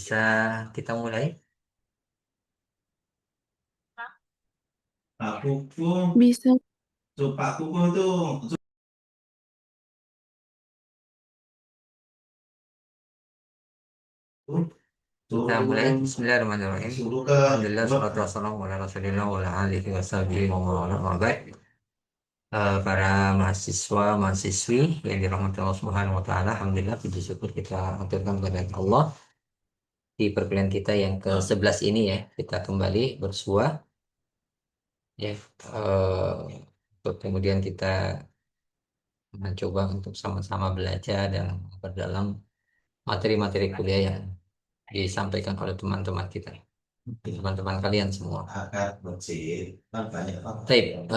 Bisa kita mulai? Pak Kuku, Bisa. Pak Kuku itu Kita mulai. Bismillahirrahmanirrahim. suruh ke Alhamdulillah, salatu wassalamu ala rasulillah wa ala alihi wa sahbihi wa man wala, wa ba'd. Para mahasiswa, mahasiswi yang dirahmati Allah Subhanahu wa taala, alhamdulillah puji syukur kita aturkan kepada Allah di perkuliahan kita yang ke-11 ini ya. Kita kembali bersua ya, untuk kemudian kita mencoba untuk sama-sama belajar dan memperdalam materi-materi kuliah yang disampaikan oleh teman-teman kita, teman-teman kalian semua. akar bersih, kan banyak Pak. Baik,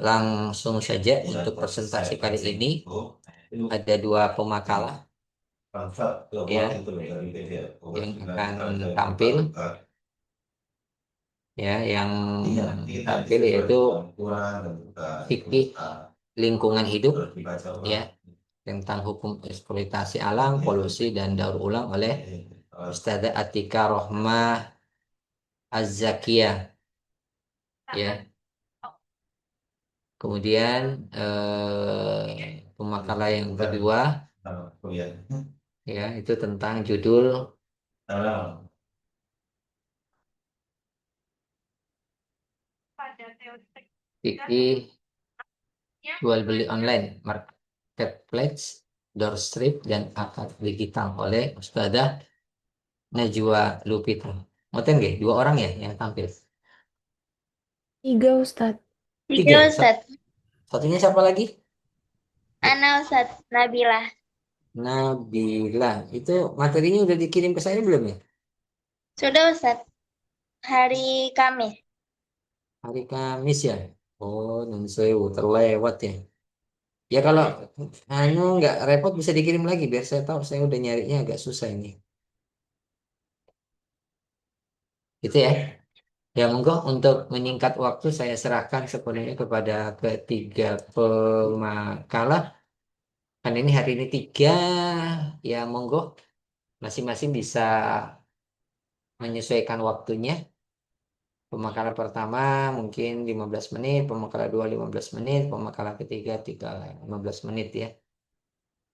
langsung saja untuk presentasi kali ini ada dua pemakalah ya yang akan tampil ya, yang tampil yaitu fikih lingkungan hidup ya, tentang hukum eksploitasi alam, polusi dan daur ulang oleh Ustazah Atika Rohmah Az-Zakiyah ya. Kemudian pemakalah yang kedua ya itu tentang judul fikih jual beli online, marketplace, doorstep dan akad digital oleh Ustazah Najwa Lupita. Ngoten nggih, dua orang ya yang tampil. 3, Ustadz. Tiga. Tiga Ustadz. Satunya siapa lagi? Ana Ustadz Nabila. Nabila. Itu materinya udah dikirim ke saya belum ya? Sudah Ustadz. Hari Kamis. Hari Kamis ya. Oh, nun sewu terlewat ya. Ya kalau nggak repot bisa dikirim lagi biar saya tahu, saya udah nyarinya agak susah ini. Gitu ya. Ya monggo, untuk menyingkat waktu saya serahkan sepenuhnya kepada ketiga pemakalah. Kan ini hari ini tiga, ya monggo masing-masing bisa menyesuaikan waktunya. Pemakaran pertama mungkin 15 menit, pemakaran dua 15 menit, pemakaran ketiga 15 menit ya.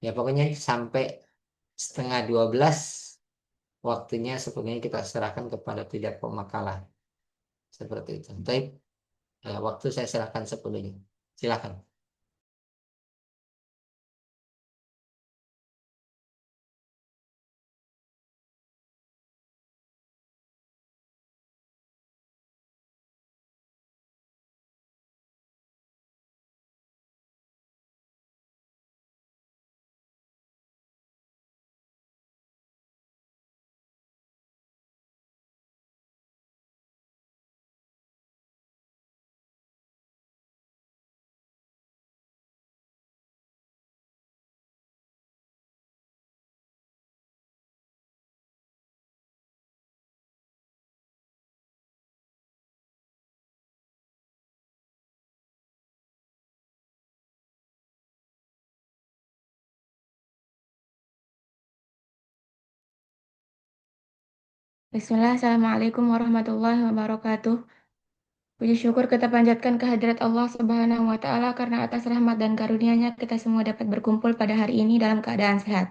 Ya pokoknya sampai setengah 12 waktunya sepenuhnya kita serahkan kepada tiga pemakaran. Seperti itu. Baik, waktu saya serahkan sepenuhnya. Silakan. Bismillah, Assalamualaikum warahmatullahi wabarakatuh. Puji syukur kita panjatkan kehadirat Allah Subhanahu wa Ta'ala karena atas rahmat dan karunia-Nya kita semua dapat berkumpul pada hari ini dalam keadaan sehat.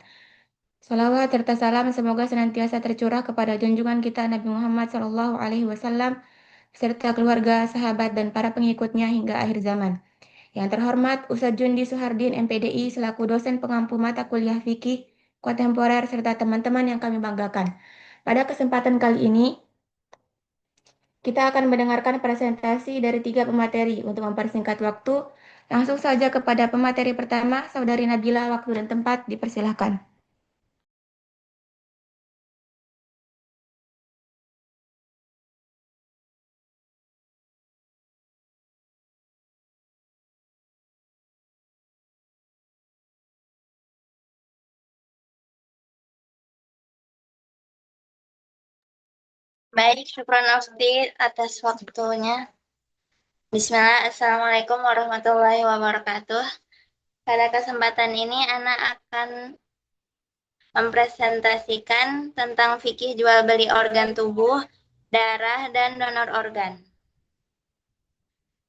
Salawat serta salam semoga senantiasa tercurah kepada junjungan kita Nabi Muhammad Sallallahu Alaihi Wasallam serta keluarga, sahabat, dan para pengikutnya hingga akhir zaman. Yang terhormat Ustadz Jundi Suhardin MPDI selaku dosen pengampu mata kuliah fikih kontemporer serta teman-teman yang kami banggakan. Pada kesempatan kali ini, kita akan mendengarkan presentasi dari 3 pemateri. Untuk mempersingkat waktu, langsung saja kepada pemateri pertama, Saudari Nabila, waktu dan tempat dipersilahkan. Baik, syukran Ufti atas waktunya. Bismillah, Assalamualaikum warahmatullahi wabarakatuh. Pada kesempatan ini, Ana akan mempresentasikan tentang fikih jual beli organ tubuh, darah, dan donor organ.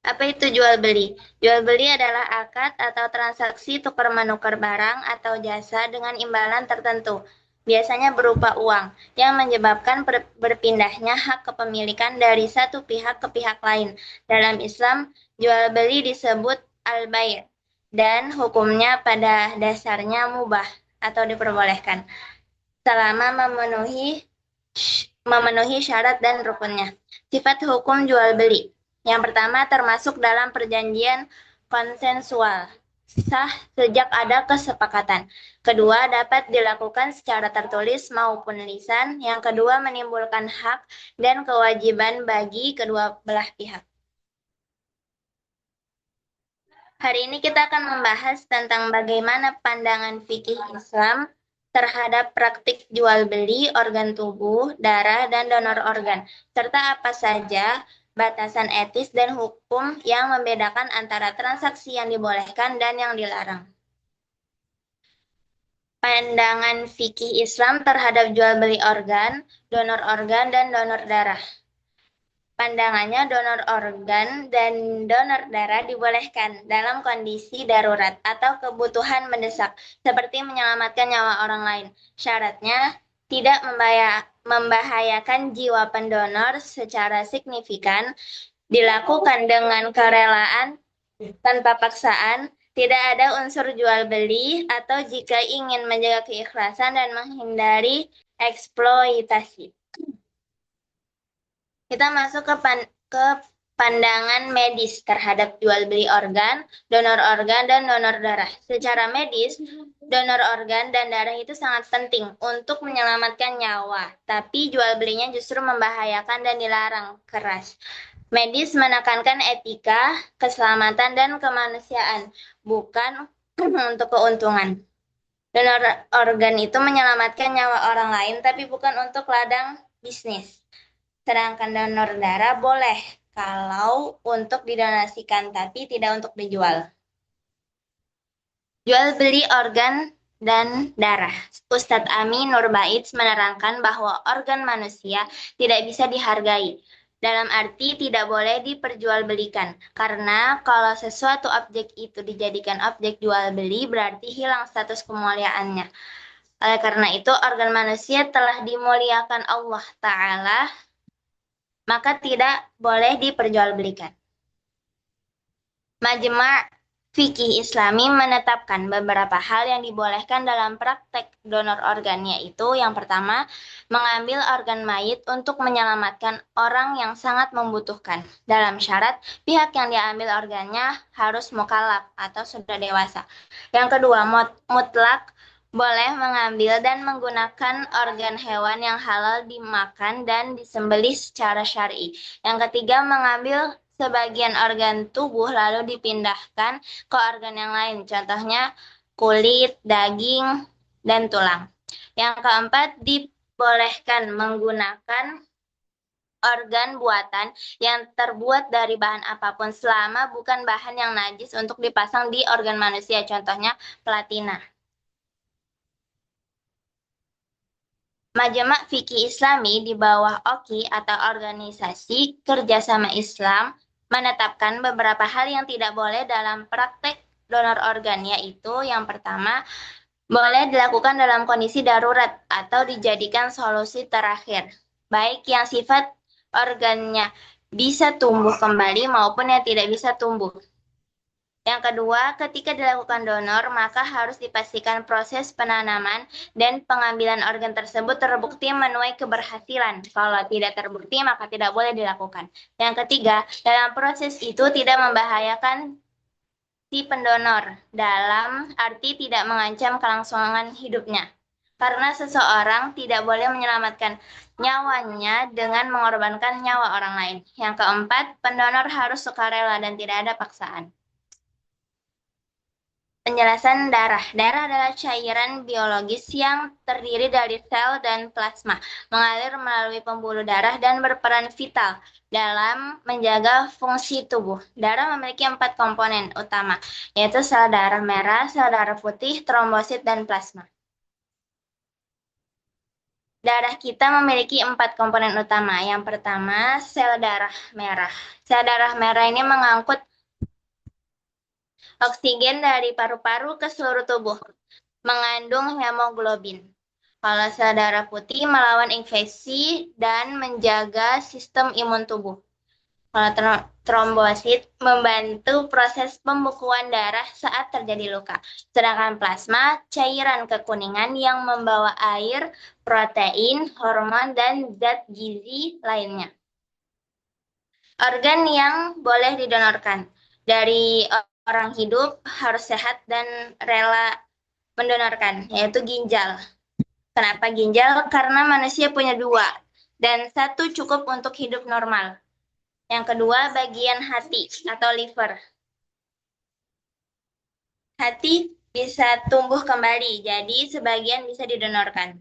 Apa itu jual beli? Jual beli adalah akad atau transaksi tukar-menukar barang atau jasa dengan imbalan tertentu, biasanya berupa uang, yang menyebabkan berpindahnya hak kepemilikan dari satu pihak ke pihak lain. Dalam Islam, jual beli disebut al-bai' dan hukumnya pada dasarnya mubah atau diperbolehkan selama memenuhi syarat dan rukunnya. Sifat hukum jual beli. Yang pertama termasuk dalam perjanjian konsensual, sah sejak ada kesepakatan. Kedua, dapat dilakukan secara tertulis maupun lisan. Yang kedua, menimbulkan hak dan kewajiban bagi kedua belah pihak. Hari ini kita akan membahas tentang bagaimana pandangan fikih Islam terhadap praktik jual beli organ tubuh, darah, dan donor organ, serta apa saja batasan etis dan hukum yang membedakan antara transaksi yang dibolehkan dan yang dilarang. Pandangan fikih Islam terhadap jual beli organ, dan donor darah. Pandangannya donor organ dan donor darah dibolehkan dalam kondisi darurat atau kebutuhan mendesak, seperti menyelamatkan nyawa orang lain. Syaratnya tidak membahayakan jiwa pendonor secara signifikan, dilakukan dengan kerelaan tanpa paksaan, tidak ada unsur jual beli, atau jika ingin menjaga keikhlasan dan menghindari eksploitasi. Kita masuk ke pandangan medis terhadap jual beli organ, donor organ, dan donor darah. Secara medis, donor organ dan darah itu sangat penting untuk menyelamatkan nyawa, tapi jual belinya justru membahayakan dan dilarang keras. Medis menekankan etika, keselamatan, dan kemanusiaan, bukan untuk keuntungan. Donor organ itu menyelamatkan nyawa orang lain, tapi bukan untuk ladang bisnis. Sedangkan donor darah boleh kalau untuk didonasikan, tapi tidak untuk dijual. Jual beli organ dan darah. Ustadz Ami Nurbaits menerangkan bahwa organ manusia tidak bisa dihargai, dalam arti tidak boleh diperjualbelikan, karena kalau sesuatu objek itu dijadikan objek jual beli berarti hilang status kemuliaannya. Oleh karena itu, organ manusia telah dimuliakan Allah Ta'ala, maka tidak boleh diperjualbelikan. Majma' Fikih Islami menetapkan beberapa hal yang dibolehkan dalam praktek donor organ, yaitu yang pertama, mengambil organ mayit untuk menyelamatkan orang yang sangat membutuhkan. Dalam syarat, pihak yang diambil organnya harus mukallaf atau sudah dewasa. Yang kedua, mutlak boleh mengambil dan menggunakan organ hewan yang halal dimakan dan disembelih secara syar'i. Yang ketiga, mengambil sebagian organ tubuh lalu dipindahkan ke organ yang lain, contohnya kulit, daging, dan tulang. Yang keempat, dibolehkan menggunakan organ buatan yang terbuat dari bahan apapun selama bukan bahan yang najis untuk dipasang di organ manusia, contohnya platina. Majma' Fikih Islami di bawah OKI atau Organisasi Kerjasama Islam menetapkan beberapa hal yang tidak boleh dalam praktek donor organ, yaitu yang pertama, boleh dilakukan dalam kondisi darurat atau dijadikan solusi terakhir, baik yang sifat organnya bisa tumbuh kembali maupun yang tidak bisa tumbuh. Yang kedua, ketika dilakukan donor, maka harus dipastikan proses penanaman dan pengambilan organ tersebut terbukti menuai keberhasilan. Kalau tidak terbukti, maka tidak boleh dilakukan. Yang ketiga, dalam proses itu tidak membahayakan si pendonor, dalam arti tidak mengancam kelangsungan hidupnya. Karena seseorang tidak boleh menyelamatkan nyawanya dengan mengorbankan nyawa orang lain. Yang keempat, pendonor harus sukarela dan tidak ada paksaan. Penjelasan darah. Darah adalah cairan biologis yang terdiri dari sel dan plasma, mengalir melalui pembuluh darah dan berperan vital dalam menjaga fungsi tubuh. Darah memiliki 4 komponen utama, yaitu sel darah merah, sel darah putih, trombosit, dan plasma. Darah kita memiliki 4 komponen utama. Yang pertama, sel darah merah. Sel darah merah ini mengangkut oksigen dari paru-paru ke seluruh tubuh, mengandung hemoglobin. Kalau sel darah putih melawan infeksi dan menjaga sistem imun tubuh. Kalau trombosit membantu proses pembekuan darah saat terjadi luka. Sedangkan plasma, cairan kekuningan yang membawa air, protein, hormon, dan zat gizi lainnya. Organ yang boleh didonorkan. Dari orang hidup harus sehat dan rela mendonorkan, yaitu ginjal. Kenapa ginjal? Karena manusia punya 2, dan 1 cukup untuk hidup normal. Yang kedua, bagian hati atau liver. Hati bisa tumbuh kembali, jadi sebagian bisa didonorkan.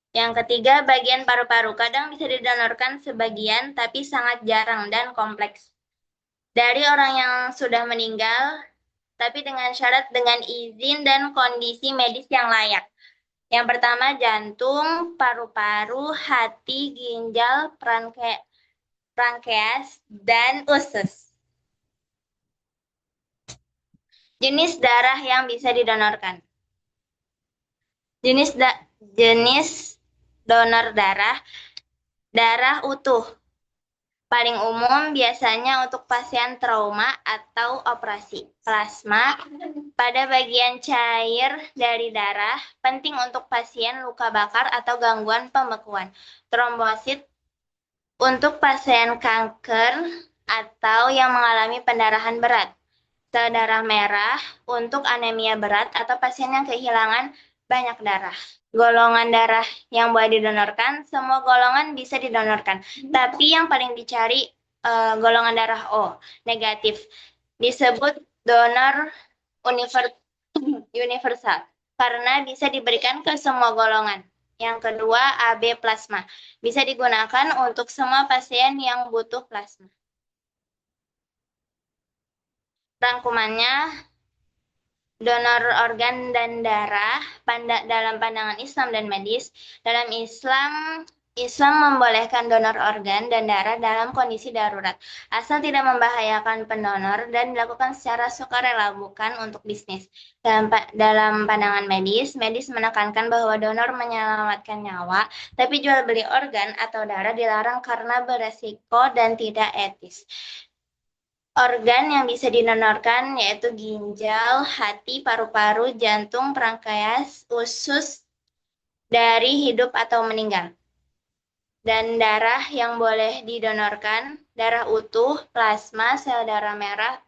Yang ketiga, bagian paru-paru. Kadang bisa didonorkan sebagian, tapi sangat jarang dan kompleks. Dari orang yang sudah meninggal, tapi dengan syarat dengan izin dan kondisi medis yang layak. Yang pertama, jantung, paru-paru, hati, ginjal, pankreas, dan usus. Jenis darah yang bisa didonorkan. Jenis donor darah utuh. Paling umum biasanya untuk pasien trauma atau operasi. Plasma pada bagian cair dari darah, penting untuk pasien luka bakar atau gangguan pembekuan. Trombosit untuk pasien kanker atau yang mengalami pendarahan berat. Sel darah merah untuk anemia berat atau pasien yang kehilangan banyak darah. Golongan darah yang boleh didonorkan, semua golongan bisa didonorkan. Tapi yang paling dicari golongan darah O, negatif. Disebut donor universal karena bisa diberikan ke semua golongan. Yang kedua, AB plasma. Bisa digunakan untuk semua pasien yang butuh plasma. Rangkumannya, donor organ dan darah dalam pandangan Islam dan medis. Dalam Islam membolehkan donor organ dan darah dalam kondisi darurat, asal tidak membahayakan pendonor dan dilakukan secara sukarela, bukan untuk bisnis. Dalam pandangan medis menekankan bahwa donor menyelamatkan nyawa, tapi jual beli organ atau darah dilarang karena beresiko dan tidak etis. Organ yang bisa didonorkan yaitu ginjal, hati, paru-paru, jantung, pankreas, usus dari hidup atau meninggal. Dan darah yang boleh didonorkan, darah utuh, plasma, sel darah merah,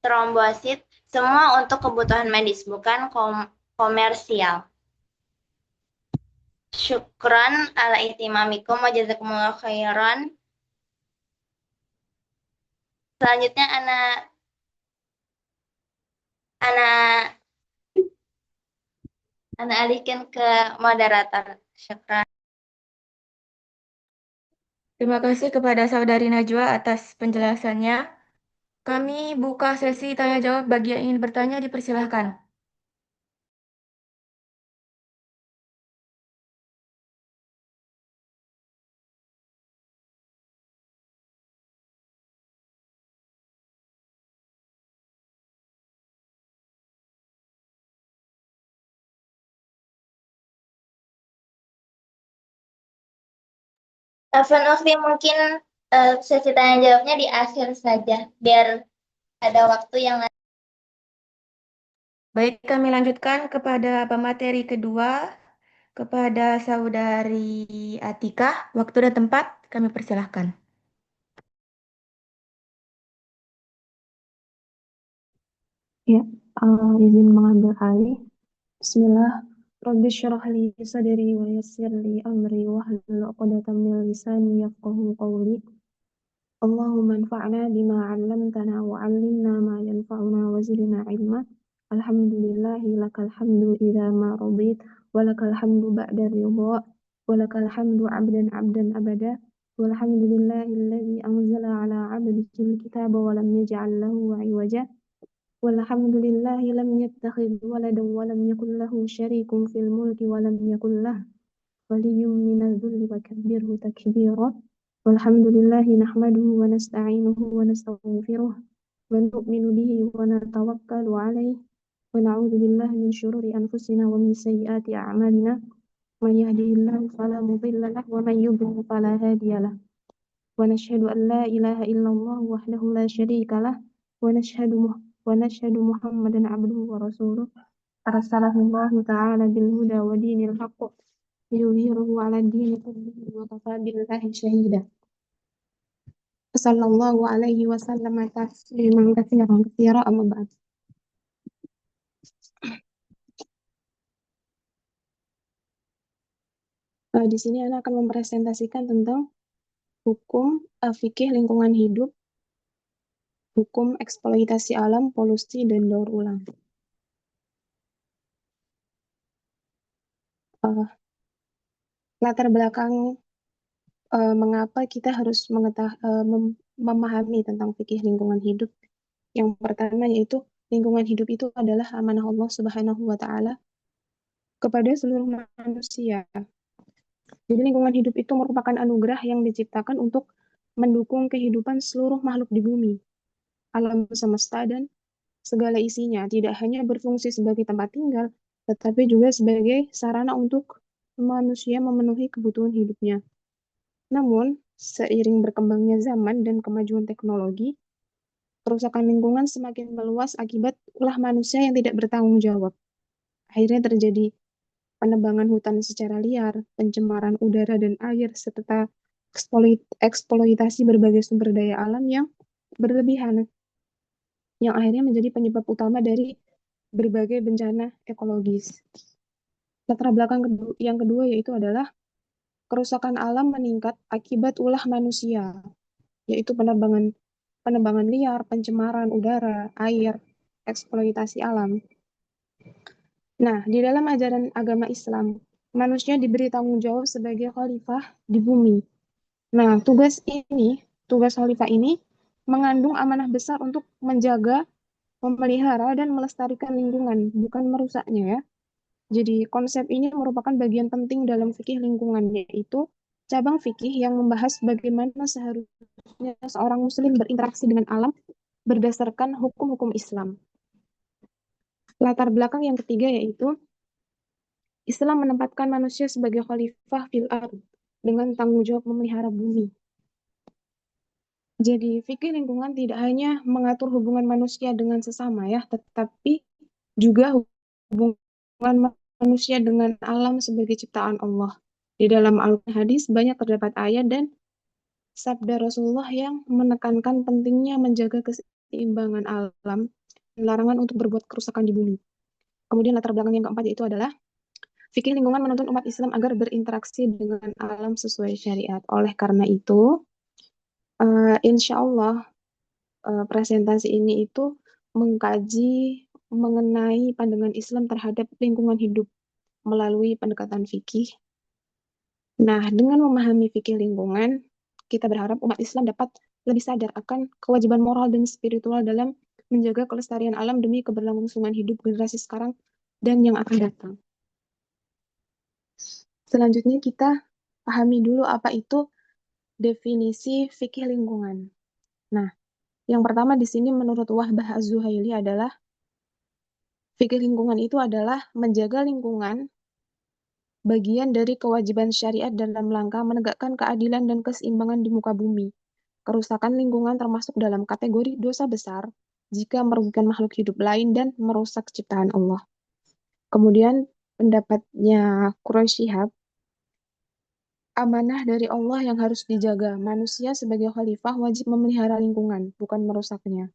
trombosit, semua untuk kebutuhan medis, bukan komersial. Syukran ala ihtimamikum wa jazakumullahu khairan. Selanjutnya Ana alihkan ke moderator. Syukran. Terima kasih kepada Saudari Najwa atas penjelasannya. Kami buka sesi tanya jawab. Bagi yang ingin bertanya dipersilahkan. Afwan Ukhti, mungkin sesi tanya jawabnya di akhir saja, biar ada waktu yang Baik, kami lanjutkan kepada pemateri kedua, kepada Saudari Atika. Waktu dan tempat kami persilahkan. Ya, izin mengambil alih. Bismillah. Rabbi syrah li sadri wa yassir li amri wahlul 'uqdatam min lisani yafqahu qawli. Allahumma anfa'na bima 'allamtana wa 'allimna ma yanfa'una wa zidna 'ilma. Alhamdulillahi lakal hamdu idza ma radit wa lakal hamdu ba'da ridha wa lakal hamdu 'abdan abada. Walhamdulillahi alladzi anzala 'ala 'abdihi al-kitaba wa lam yaj'al lahu 'iwaja. Walhamdulillahi lam yattakhidh waladan wa lam yakul lahu syarikun fil mulki wa lam yakul lahu ولي من الذل وكبره تكبيرا والحمد لله نحمده ونستعينه ونستغفره ونؤمن به ونتوكل عليه ونعوذ بالله من شرور أنفسنا ومن سيئات أعمالنا من يهده الله فلا مضل له ومن يضلل فلا هادي له ونشهد أن لا إله إلا الله وحده لا شريك له ونشهد محمدا عبده ورسوله أرسله الله تعالى بالهدى ودين الحق ليظهره على الدين كله وكفى بالله شهيدا صلى الله عليه وسلم تسليما كثيرا كثيرا أما بعد. Di sini Ana akan mempresentasikan tentang hukum fikih lingkungan hidup, hukum eksploitasi alam, polusi, dan daur ulang. Latar belakang mengapa kita harus memahami tentang fikih lingkungan hidup. Yang pertama yaitu lingkungan hidup itu adalah amanah Allah Subhanahu wa Ta'ala kepada seluruh manusia. Jadi lingkungan hidup itu merupakan anugerah yang diciptakan untuk mendukung kehidupan seluruh makhluk di bumi. Alam semesta dan segala isinya tidak hanya berfungsi sebagai tempat tinggal, tetapi juga sebagai sarana untuk manusia memenuhi kebutuhan hidupnya. Namun, seiring berkembangnya zaman dan kemajuan teknologi, kerusakan lingkungan semakin meluas akibat ulah manusia yang tidak bertanggung jawab. Akhirnya terjadi penebangan hutan secara liar, pencemaran udara dan air, serta eksploitasi berbagai sumber daya alam yang berlebihan, yang akhirnya menjadi penyebab utama dari berbagai bencana ekologis. Latar belakang yang kedua yaitu adalah kerusakan alam meningkat akibat ulah manusia, yaitu penebangan liar, pencemaran udara, air, eksploitasi alam. Nah, di dalam ajaran agama Islam, manusia diberi tanggung jawab sebagai khalifah di bumi. Nah, tugas khalifah ini mengandung amanah besar untuk menjaga, memelihara, dan melestarikan lingkungan, bukan merusaknya ya. Jadi konsep ini merupakan bagian penting dalam fikih lingkungan, yaitu cabang fikih yang membahas bagaimana seharusnya seorang muslim berinteraksi dengan alam berdasarkan hukum-hukum Islam. Latar belakang yang ketiga yaitu Islam menempatkan manusia sebagai khalifah fil ard dengan tanggung jawab memelihara bumi. Jadi fikih lingkungan tidak hanya mengatur hubungan manusia dengan sesama ya, tetapi juga hubungan manusia dengan alam sebagai ciptaan Allah. Di dalam Al-Hadis banyak terdapat ayat dan sabda Rasulullah yang menekankan pentingnya menjaga keseimbangan alam dan larangan untuk berbuat kerusakan di bumi. Kemudian latar belakang yang keempat yaitu adalah fikih lingkungan menuntun umat Islam agar berinteraksi dengan alam sesuai syariat. Oleh karena itu, insya Allah presentasi ini itu mengkaji mengenai pandangan Islam terhadap lingkungan hidup melalui pendekatan fikih. Nah, dengan memahami fikih lingkungan, kita berharap umat Islam dapat lebih sadar akan kewajiban moral dan spiritual dalam menjaga kelestarian alam demi keberlangsungan hidup generasi sekarang dan yang akan datang. Selanjutnya kita pahami dulu apa itu definisi fikih lingkungan. Nah, yang pertama di sini menurut Wahbah Az-Zuhaili adalah fikih lingkungan itu adalah menjaga lingkungan bagian dari kewajiban syariat dalam rangka menegakkan keadilan dan keseimbangan di muka bumi. Kerusakan lingkungan termasuk dalam kategori dosa besar jika merugikan makhluk hidup lain dan merusak ciptaan Allah. Kemudian pendapatnya Quraisy Shihab, amanah dari Allah yang harus dijaga. Manusia sebagai khalifah wajib memelihara lingkungan, bukan merusaknya.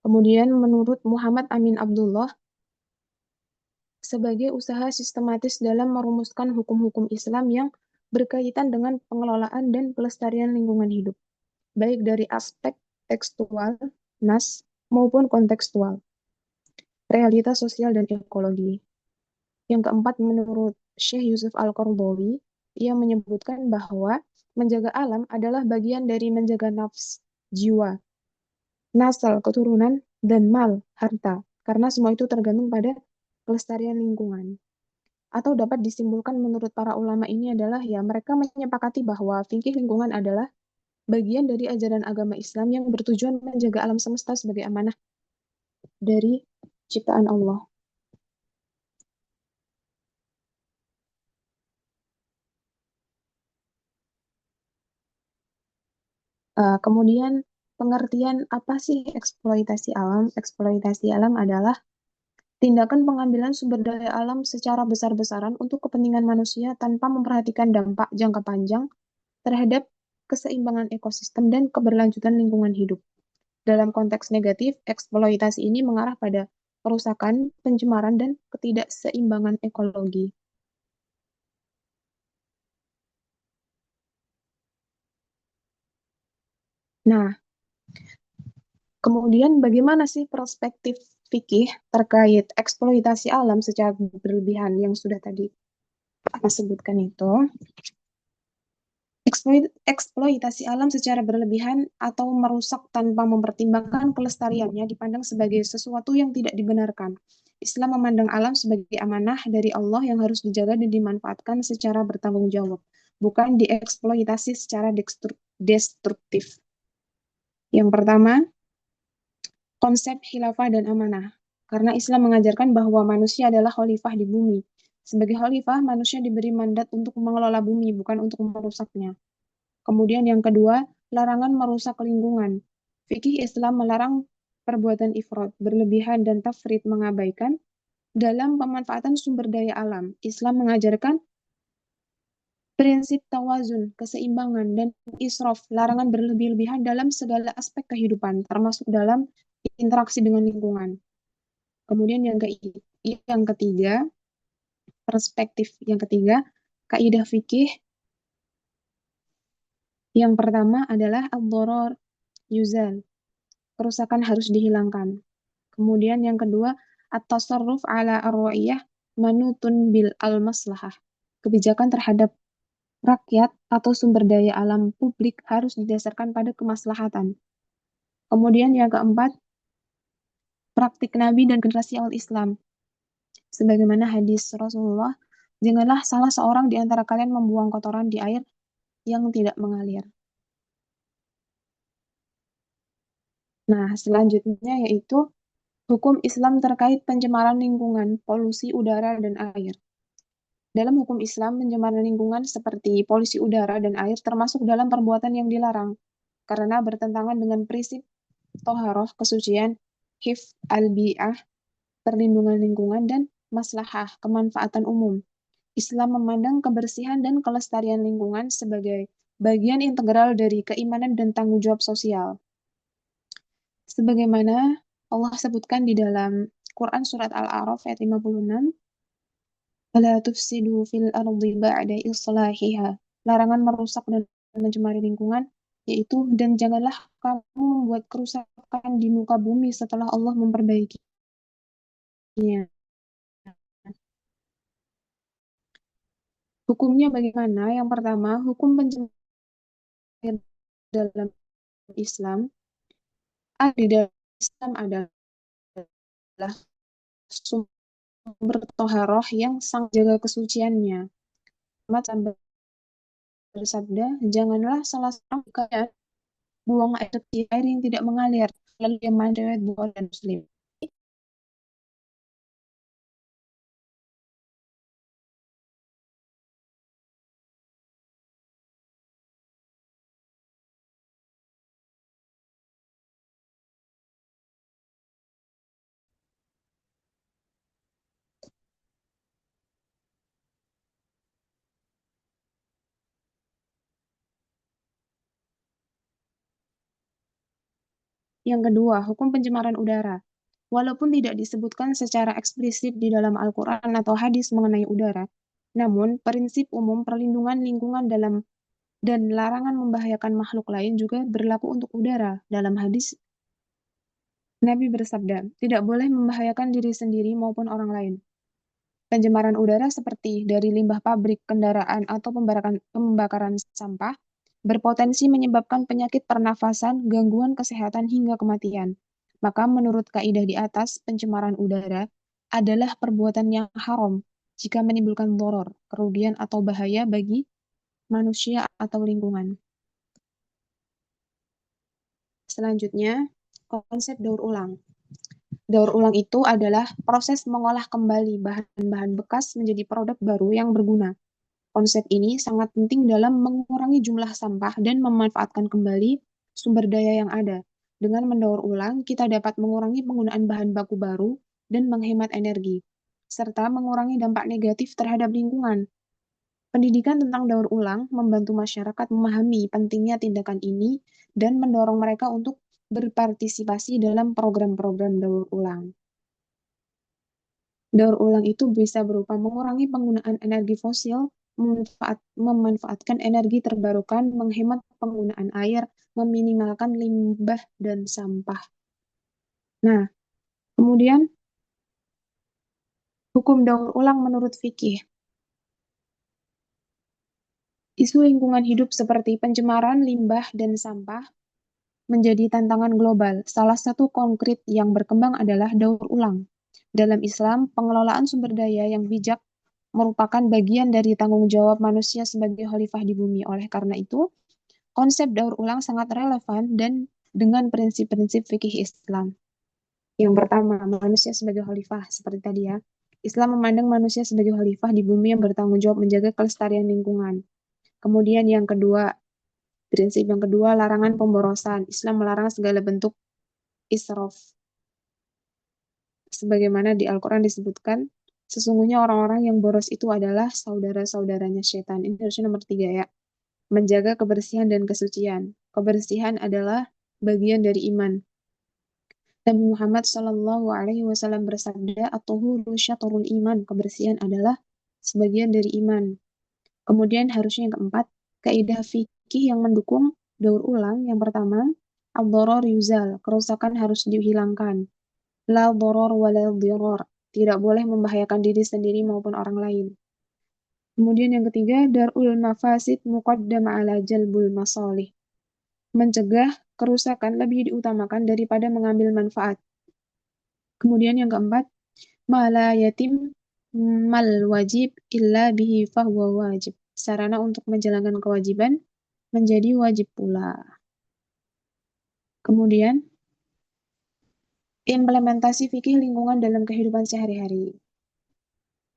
Kemudian menurut Muhammad Amin Abdullah, sebagai usaha sistematis dalam merumuskan hukum-hukum Islam yang berkaitan dengan pengelolaan dan pelestarian lingkungan hidup, baik dari aspek tekstual, nas, maupun kontekstual, realitas sosial dan ekologi. Yang keempat, menurut Syekh Yusuf Al-Qaradawi, ia menyebutkan bahwa menjaga alam adalah bagian dari menjaga nafs, jiwa, nasal, keturunan, dan mal, harta, karena semua itu tergantung pada kelestarian lingkungan. Atau dapat disimpulkan menurut para ulama ini adalah ya mereka menyepakati bahwa fikih lingkungan adalah bagian dari ajaran agama Islam yang bertujuan menjaga alam semesta sebagai amanah dari ciptaan Allah. Kemudian pengertian apa sih eksploitasi alam? Eksploitasi alam adalah tindakan pengambilan sumber daya alam secara besar-besaran untuk kepentingan manusia tanpa memperhatikan dampak jangka panjang terhadap keseimbangan ekosistem dan keberlanjutan lingkungan hidup. Dalam konteks negatif, eksploitasi ini mengarah pada perusakan, pencemaran, dan ketidakseimbangan ekologi. Nah, kemudian bagaimana sih perspektif fikih terkait eksploitasi alam secara berlebihan yang sudah tadi Ana sebutkan itu? Eksploitasi alam secara berlebihan atau merusak tanpa mempertimbangkan kelestariannya dipandang sebagai sesuatu yang tidak dibenarkan. Islam memandang alam sebagai amanah dari Allah yang harus dijaga dan dimanfaatkan secara bertanggung jawab, bukan dieksploitasi secara destruktif. Yang pertama, konsep khilafah dan amanah. Karena Islam mengajarkan bahwa manusia adalah khalifah di bumi. Sebagai khalifah, manusia diberi mandat untuk mengelola bumi, bukan untuk merusaknya. Kemudian yang kedua, larangan merusak lingkungan. Fikih Islam melarang perbuatan ifrat, berlebihan dan tafrid, mengabaikan dalam pemanfaatan sumber daya alam. Islam mengajarkan prinsip tawazun, keseimbangan, dan israf, larangan berlebih-lebihan dalam segala aspek kehidupan, termasuk dalam interaksi dengan lingkungan. Kemudian yang ketiga, perspektif yang ketiga, kaidah fikih yang pertama adalah ad-dharar yuzal, kerusakan harus dihilangkan. Kemudian yang kedua, at-tasarruf ala ar-ra'iyah manutun bil al-maslahah. Kebijakan terhadap rakyat atau sumber daya alam publik harus didasarkan pada kemaslahatan. Kemudian yang keempat, praktik Nabi dan generasi awal Islam. Sebagaimana hadis Rasulullah, janganlah salah seorang di antara kalian membuang kotoran di air yang tidak mengalir. Nah, selanjutnya yaitu hukum Islam terkait pencemaran lingkungan, polusi udara dan air. Dalam hukum Islam, pencemaran lingkungan seperti polusi udara dan air termasuk dalam perbuatan yang dilarang, karena bertentangan dengan prinsip toharoh, kesucian, hifz al-bi'ah, perlindungan lingkungan, dan maslahah, kemanfaatan umum. Islam memandang kebersihan dan kelestarian lingkungan sebagai bagian integral dari keimanan dan tanggung jawab sosial. Sebagaimana Allah sebutkan di dalam Quran Surat Al-A'raf ayat 56, "Wala tufsidu fil ardi ba'da islahiha." Larangan merusak dan mencemari lingkungan, yaitu dan janganlah kamu membuat kerusakan di muka bumi setelah Allah memperbaikinya. Hukumnya bagaimana? Yang pertama, hukum pencemaran dalam Islam di dalam Islam adalah sumber toharoh yang sang jaga kesuciannya. Muhammad bersabda, janganlah salah seorang kalian buang air yang tidak mengalir, lalu dia riwayat Bukhari dan Muslim. Yang kedua, hukum pencemaran udara. Walaupun tidak disebutkan secara eksplisit di dalam Al-Quran atau hadis mengenai udara, namun prinsip umum perlindungan lingkungan dan larangan membahayakan makhluk lain juga berlaku untuk udara. Dalam hadis, Nabi bersabda, tidak boleh membahayakan diri sendiri maupun orang lain. Pencemaran udara seperti dari limbah pabrik, kendaraan, atau pembakaran sampah berpotensi menyebabkan penyakit pernafasan, gangguan kesehatan, hingga kematian. Maka menurut kaidah di atas, pencemaran udara adalah perbuatan yang haram jika menimbulkan doror, kerugian atau bahaya bagi manusia atau lingkungan. Selanjutnya, konsep daur ulang. Daur ulang itu adalah proses mengolah kembali bahan-bahan bekas menjadi produk baru yang berguna. Konsep ini sangat penting dalam mengurangi jumlah sampah dan memanfaatkan kembali sumber daya yang ada. Dengan mendaur ulang, kita dapat mengurangi penggunaan bahan baku baru dan menghemat energi, serta mengurangi dampak negatif terhadap lingkungan. Pendidikan tentang daur ulang membantu masyarakat memahami pentingnya tindakan ini dan mendorong mereka untuk berpartisipasi dalam program-program daur ulang. Daur ulang itu bisa berupa mengurangi penggunaan energi fosil, memanfaatkan energi terbarukan, menghemat penggunaan air, meminimalkan limbah dan sampah. Nah, kemudian hukum daur ulang menurut fikih. Isu lingkungan hidup seperti pencemaran limbah dan sampah menjadi tantangan global. Salah satu konkret yang berkembang adalah daur ulang. Dalam Islam, pengelolaan sumber daya yang bijak merupakan bagian dari tanggung jawab manusia sebagai khalifah di bumi. Oleh karena itu, konsep daur ulang sangat relevan dan dengan prinsip-prinsip fikih Islam. Yang pertama, manusia sebagai khalifah. Seperti tadi ya, Islam memandang manusia sebagai khalifah di bumi yang bertanggung jawab menjaga kelestarian lingkungan. Kemudian yang kedua, prinsip yang kedua, larangan pemborosan. Islam melarang segala bentuk israf. Sebagaimana di Al-Quran disebutkan, sesungguhnya orang-orang yang boros itu adalah saudara-saudaranya setan. Ini harusnya nomor 3 ya. Menjaga kebersihan dan kesucian. Kebersihan adalah bagian dari iman. Nabi Muhammad SAW bersabda, "At-tuhuru syatrul iman." Kebersihan adalah sebagian dari iman. Kemudian harusnya yang keempat, kaidah fikih yang mendukung daur ulang. Yang pertama, ad-dharar yuzal, kerusakan harus dihilangkan. La dharar wa la dhirar, tidak boleh membahayakan diri sendiri maupun orang lain. Kemudian yang ketiga, darul mafasid muqaddam ala jalbul masalih. Mencegah kerusakan lebih diutamakan daripada mengambil manfaat. Kemudian yang keempat, ma la yatim mal wajib illa bihi fahuwa wajib. Sarana untuk menjalankan kewajiban menjadi wajib pula. Kemudian, implementasi fikih lingkungan dalam kehidupan sehari-hari.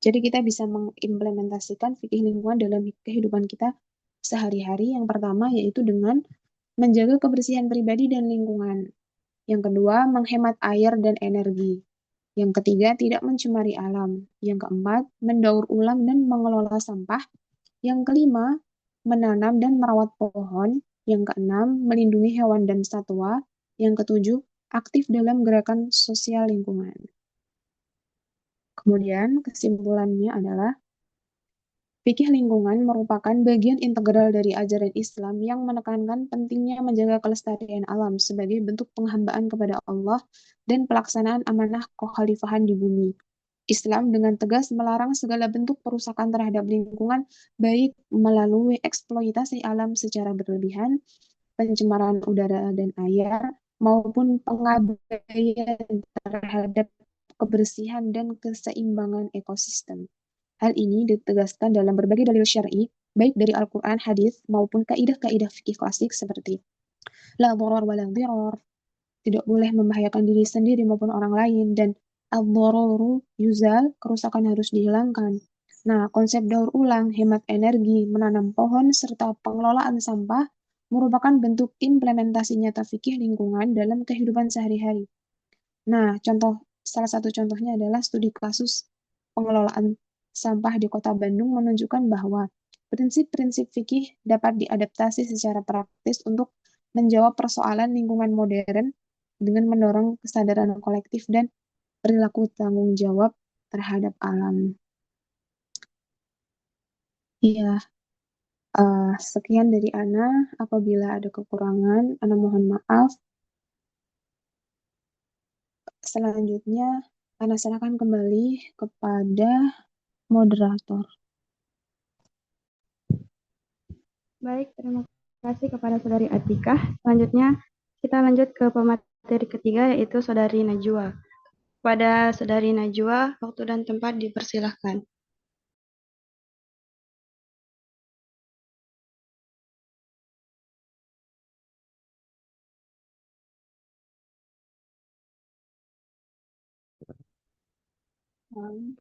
Jadi kita bisa mengimplementasikan fikih lingkungan dalam kehidupan kita sehari-hari. Yang pertama yaitu dengan menjaga kebersihan pribadi dan lingkungan. Yang kedua, menghemat air dan energi. Yang ketiga, tidak mencemari alam. Yang keempat, mendaur ulang dan mengelola sampah. Yang kelima, menanam dan merawat pohon. Yang keenam, melindungi hewan dan satwa. Yang ketujuh, aktif dalam gerakan sosial lingkungan. Kemudian, kesimpulannya adalah fikih lingkungan merupakan bagian integral dari ajaran Islam yang menekankan pentingnya menjaga kelestarian alam sebagai bentuk penghambaan kepada Allah dan pelaksanaan amanah kekhalifahan di bumi. Islam dengan tegas melarang segala bentuk perusakan terhadap lingkungan, baik melalui eksploitasi alam secara berlebihan, pencemaran udara dan air, maupun pengabaian terhadap kebersihan dan keseimbangan ekosistem. Hal ini ditegaskan dalam berbagai dalil syar'i, baik dari Al-Quran, hadis, maupun kaidah-kaidah fikih klasik seperti la dharar wa la dhirar, tidak boleh membahayakan diri sendiri maupun orang lain, dan ad-dhararu yuzal, kerusakan harus dihilangkan. Nah, konsep daur ulang, hemat energi, menanam pohon, serta pengelolaan sampah merupakan bentuk implementasi nyata fikih lingkungan dalam kehidupan sehari-hari. Nah, salah satu contohnya adalah studi kasus pengelolaan sampah di Kota Bandung menunjukkan bahwa prinsip-prinsip fikih dapat diadaptasi secara praktis untuk menjawab persoalan lingkungan modern dengan mendorong kesadaran kolektif dan perilaku tanggung jawab terhadap alam. Iya, sekian dari Ana. Apabila ada kekurangan, Ana mohon maaf. Selanjutnya, Ana serahkan kembali kepada moderator. Baik, terima kasih kepada Saudari Atikah. Selanjutnya, kita lanjut ke pemateri ketiga, yaitu Saudari Najwa. Pada Saudari Najwa, waktu dan tempat dipersilahkan. Hmm.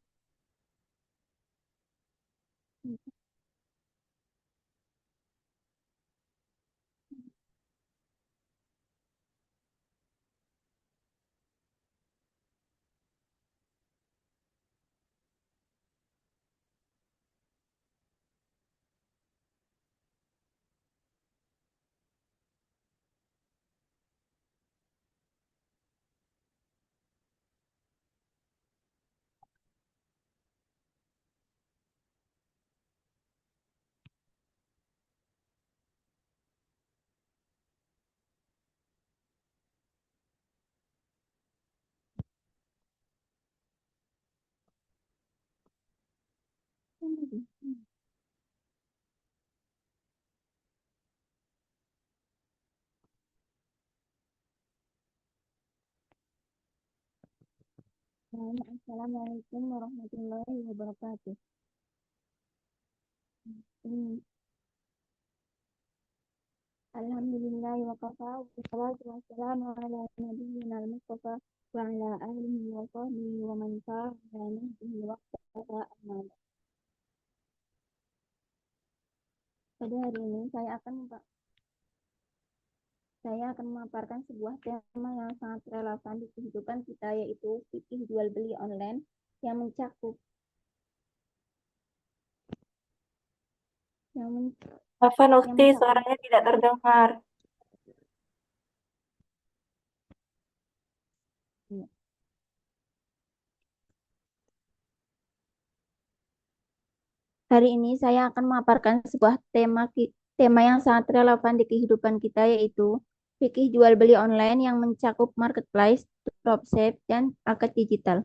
Assalamualaikum warahmatullahi wabarakatuh. Hmm. Alhamdulillah wa kafa wa salatu wa salamu ala nabiyyina al-mustafa wa ala alihi wa sahbihi wa man tabi'a nahjihi wa iqtada amma ba'd. Pada hari ini saya akan memaparkan sebuah tema yang sangat relevan di kehidupan kita, yaitu fikih jual beli online yang mencakup Afan Ukti, mencakup suaranya tidak terdengar. Hari ini saya akan memaparkan sebuah tema yang sangat relevan di kehidupan kita, yaitu fikih jual beli online yang mencakup marketplace, dropship, dan akad digital.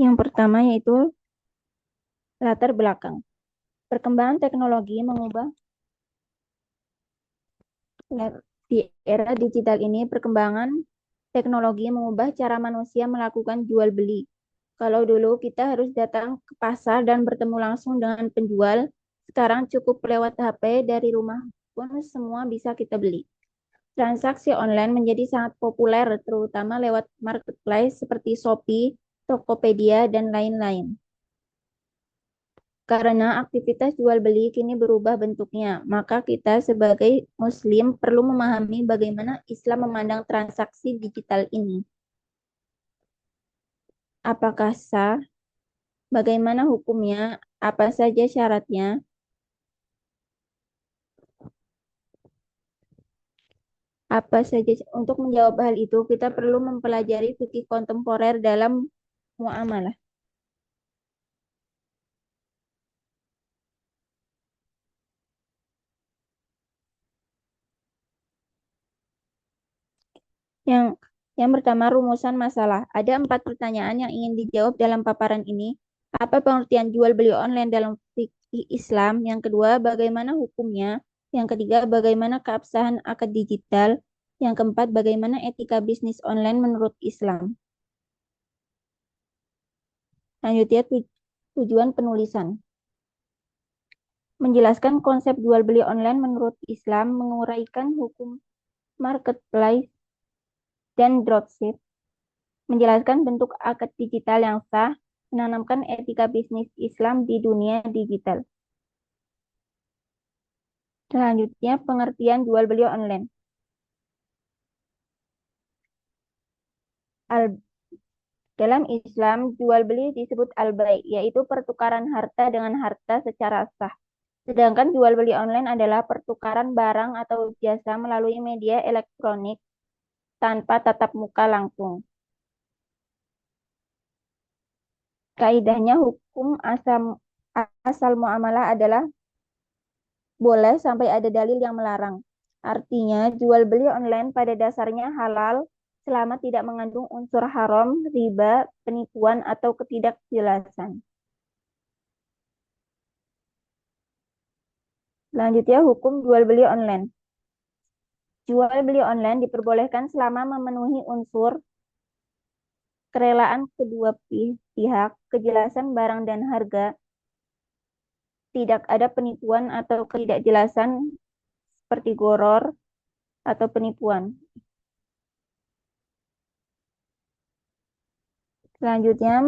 Yang pertama yaitu latar belakang. Perkembangan teknologi mengubah di era digital ini, perkembangan teknologi mengubah cara manusia melakukan jual beli. Kalau dulu kita harus datang ke pasar dan bertemu langsung dengan penjual, sekarang cukup lewat HP dari rumah pun semua bisa kita beli. Transaksi online menjadi sangat populer, terutama lewat marketplace seperti Shopee, Tokopedia, dan lain-lain. Karena aktivitas jual beli kini berubah bentuknya, maka kita sebagai Muslim perlu memahami bagaimana Islam memandang transaksi digital ini. Apakah sah? Bagaimana hukumnya? Apa saja syaratnya? Untuk menjawab hal itu, kita perlu mempelajari fikih kontemporer dalam muamalah. Yang pertama, rumusan masalah. Ada 4 pertanyaan yang ingin dijawab dalam paparan ini. Apa pengertian jual beli online dalam fikih Islam? Yang kedua, bagaimana hukumnya? Yang ketiga, bagaimana keabsahan akad digital? Yang keempat, bagaimana etika bisnis online menurut Islam? Selanjutnya, tujuan penulisan. Menjelaskan konsep jual beli online menurut Islam, menguraikan hukum marketplace dan dropship, menjelaskan bentuk akad digital yang sah, menanamkan etika bisnis Islam di dunia digital. Selanjutnya, pengertian jual beli online. Dalam Islam, jual beli disebut al-bai', yaitu pertukaran harta dengan harta secara sah. Sedangkan jual beli online adalah pertukaran barang atau jasa melalui media elektronik tanpa tatap muka langsung. Kaidahnya hukum asal muamalah adalah boleh sampai ada dalil yang melarang. Artinya, jual beli online pada dasarnya halal selama tidak mengandung unsur haram, riba, penipuan, atau ketidakjelasan. Selanjutnya, hukum jual beli online. Jual beli online diperbolehkan selama memenuhi unsur kerelaan kedua pihak, kejelasan barang dan harga, tidak ada penipuan atau ketidakjelasan seperti goror atau penipuan. Selanjutnya,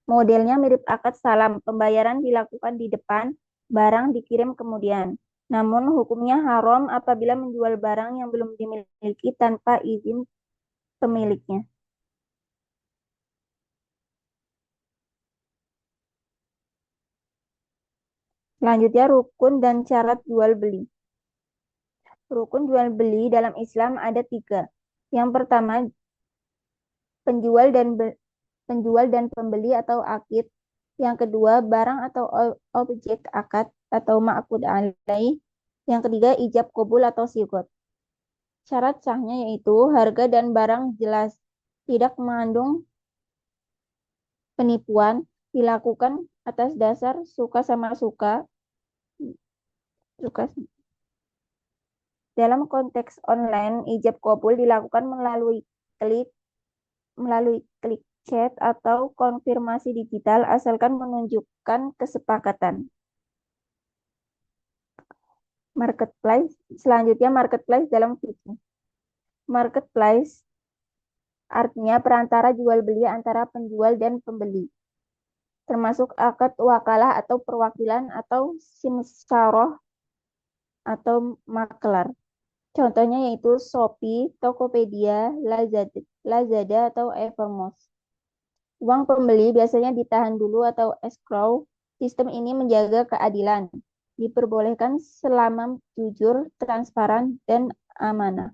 modelnya mirip akad salam. Pembayaran dilakukan di depan, barang dikirim kemudian. Namun hukumnya haram apabila menjual barang yang belum dimiliki tanpa izin pemiliknya. Selanjutnya, rukun dan syarat jual beli. Rukun jual beli dalam Islam ada 3. Yang pertama, penjual dan pembeli atau akid. Yang kedua, barang atau objek akad atau ma'qud alaih. Yang ketiga, ijab qabul atau sigot. Syarat sahnya yaitu harga dan barang jelas, tidak mengandung penipuan, dilakukan atas dasar suka sama suka. Dalam konteks online, ijab qabul dilakukan melalui klik chat atau konfirmasi digital asalkan menunjukkan kesepakatan. Marketplace, selanjutnya marketplace dalam fikih. Marketplace artinya perantara jual beli antara penjual dan pembeli, termasuk akad wakalah atau perwakilan atau simsaroh atau maklar. Contohnya yaitu Shopee, Tokopedia, Lazada atau Evermost. Uang pembeli biasanya ditahan dulu atau escrow. Sistem ini menjaga keadilan. Diperbolehkan selama jujur, transparan, dan amanah.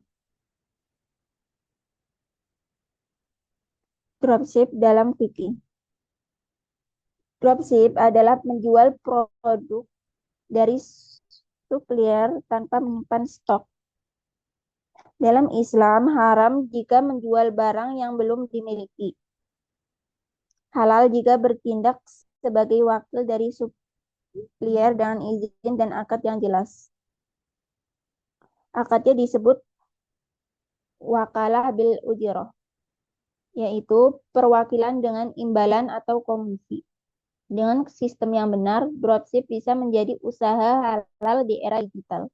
Dropship dalam fikih. Dropship adalah menjual produk dari supplier tanpa menyimpan stok. Dalam Islam, haram jika menjual barang yang belum dimiliki. Halal jika bertindak sebagai wakil dari supplier dengan izin dan akad yang jelas. Akadnya disebut wakalah bil ujroh, yaitu perwakilan dengan imbalan atau komisi. Dengan sistem yang benar, dropship bisa menjadi usaha halal di era digital.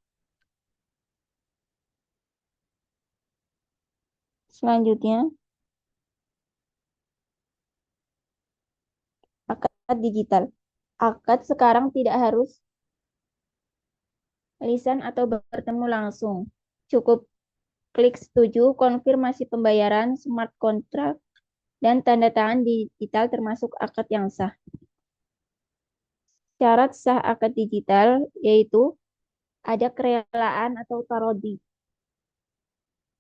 Selanjutnya, akad digital. Akad sekarang tidak harus lisan atau bertemu langsung. Cukup klik setuju, konfirmasi pembayaran, smart contract, dan tanda tangan digital termasuk akad yang sah. Syarat sah akad digital yaitu ada kerelaan atau tarodi.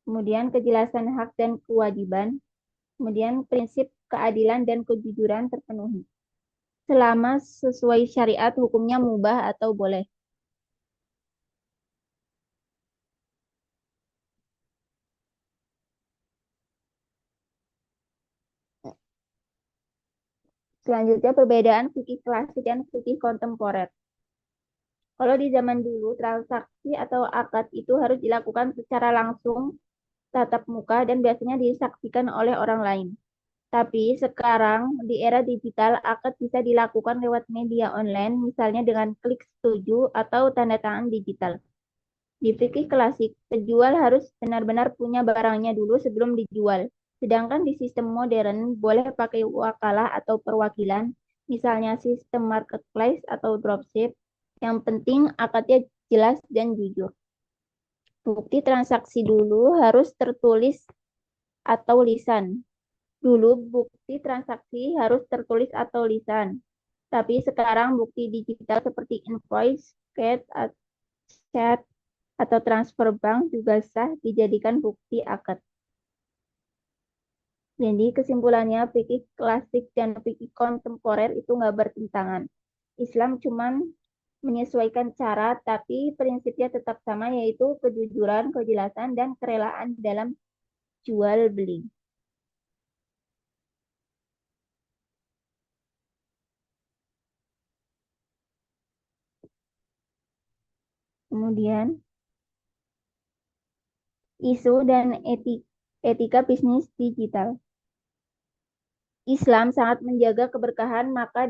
Kemudian kejelasan hak dan kewajiban. Kemudian prinsip keadilan dan kejujuran terpenuhi. Selama sesuai syariat, hukumnya mubah atau boleh. Selanjutnya, perbedaan fikih klasik dan fikih kontemporer. Kalau di zaman dulu, transaksi atau akad itu harus dilakukan secara langsung, tatap muka, dan biasanya disaksikan oleh orang lain. Tapi sekarang, di era digital, akad bisa dilakukan lewat media online, misalnya dengan klik setuju atau tanda tangan digital. Di fikih klasik, penjual harus benar-benar punya barangnya dulu sebelum dijual. Sedangkan di sistem modern, boleh pakai wakalah atau perwakilan, misalnya sistem marketplace atau dropship. Yang penting akadnya jelas dan jujur. Bukti transaksi dulu harus tertulis atau lisan. Dulu bukti transaksi harus tertulis atau lisan. Tapi sekarang bukti digital seperti invoice, chat, atau transfer bank juga sah dijadikan bukti akad. Jadi kesimpulannya fikih klasik dan fikih kontemporer itu nggak bertentangan. Islam cuman menyesuaikan cara, tapi prinsipnya tetap sama yaitu kejujuran, kejelasan, dan kerelaan dalam jual beli. Kemudian isu dan etika bisnis digital. Islam sangat menjaga keberkahan, maka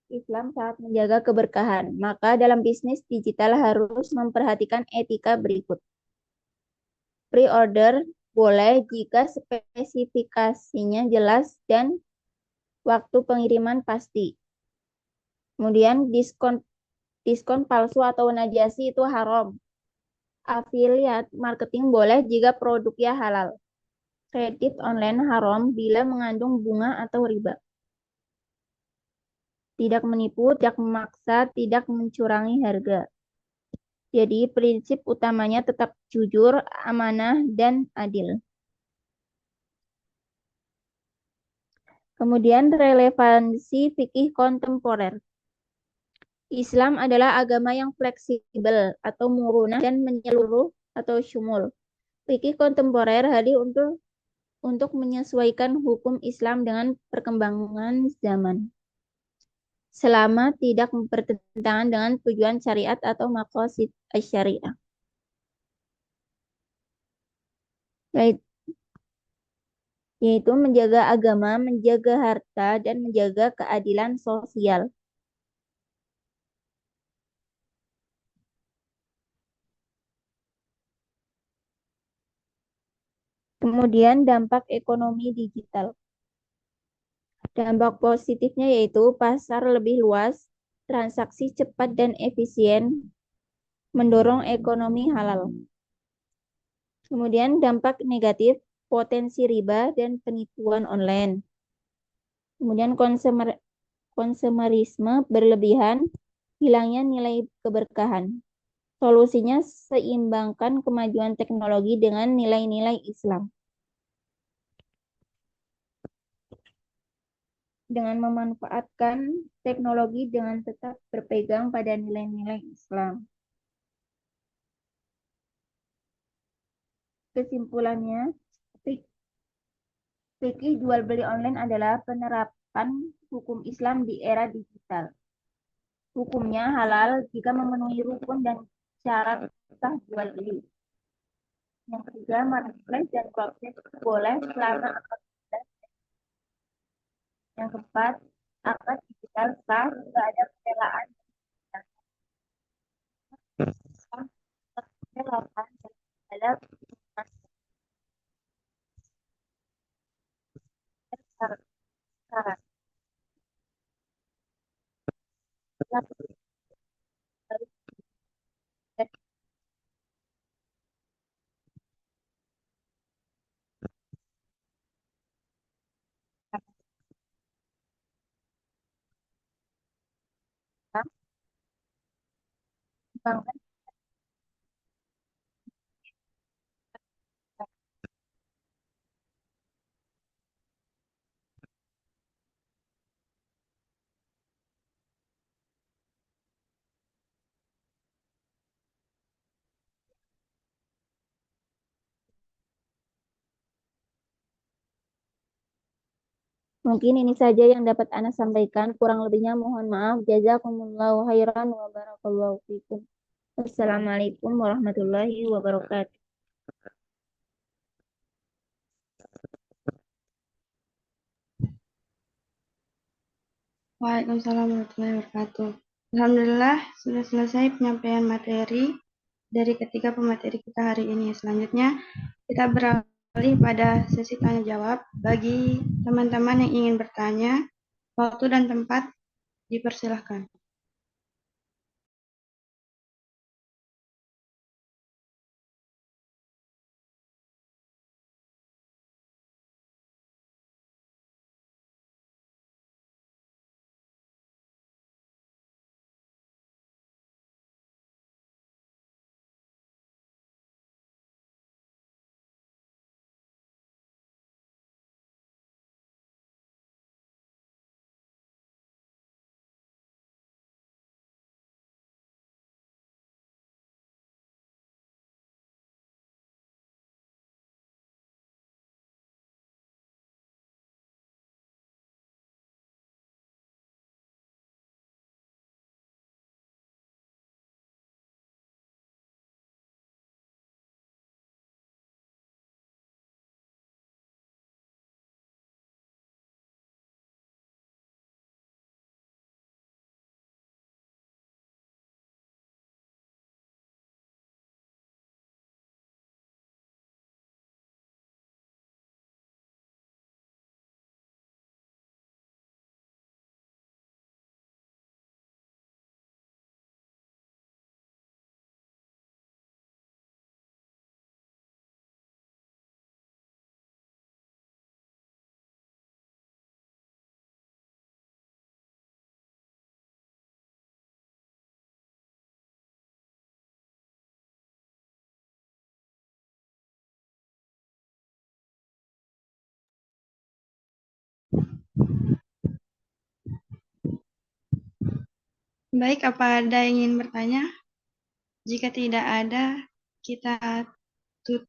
Islam sangat menjaga keberkahan. Maka dalam bisnis digital harus memperhatikan etika berikut. Pre-order boleh jika spesifikasinya jelas dan waktu pengiriman pasti. Kemudian diskon palsu atau najasi itu haram. Affiliate marketing boleh jika produknya halal. Kredit online haram bila mengandung bunga atau riba. Tidak menipu, tidak memaksa, tidak mencurangi harga. Jadi prinsip utamanya tetap jujur, amanah, dan adil. Kemudian relevansi fikih kontemporer. Islam adalah agama yang fleksibel atau murunah dan menyeluruh atau syumul. Fikih kontemporer hadir untuk menyesuaikan hukum Islam dengan perkembangan zaman. Selama tidak bertentangan dengan tujuan syariat atau maqasid syariah. Yaitu menjaga agama, menjaga harta, dan menjaga keadilan sosial. Kemudian dampak ekonomi digital. Dampak positifnya yaitu pasar lebih luas, transaksi cepat dan efisien, mendorong ekonomi halal. Kemudian dampak negatif, potensi riba dan penipuan online. Kemudian konsumerisme berlebihan, hilangnya nilai keberkahan. Solusinya seimbangkan kemajuan teknologi dengan nilai-nilai Islam. Dengan memanfaatkan teknologi dengan tetap berpegang pada nilai-nilai Islam. Kesimpulannya, fikih jual beli online adalah penerapan hukum Islam di era digital. Hukumnya halal jika memenuhi rukun dan syarat sah jual beli. Yang ketiga, marketplace dan blockchain boleh selama akad digital. Yang keempat, akad digital sah jika ada pembelaan terhadap syarat. Mungkin ini saja yang dapat Ana sampaikan. Kurang lebihnya mohon maaf. Jazakumullahu khairan wa barakallahu fikum. Wassalamualaikum warahmatullahi wabarakatuh. Waalaikumsalam warahmatullahi wabarakatuh. Alhamdulillah sudah selesai penyampaian materi dari ketiga pemateri kita hari ini. Selanjutnya kita beralih pada sesi tanya jawab. Bagi teman-teman yang ingin bertanya, waktu dan tempat dipersilahkan. Baik, apa ada yang ingin bertanya? Jika tidak ada, kita tutup.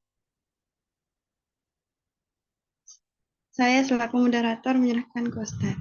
Saya selaku moderator menyerahkan ke Ustaz.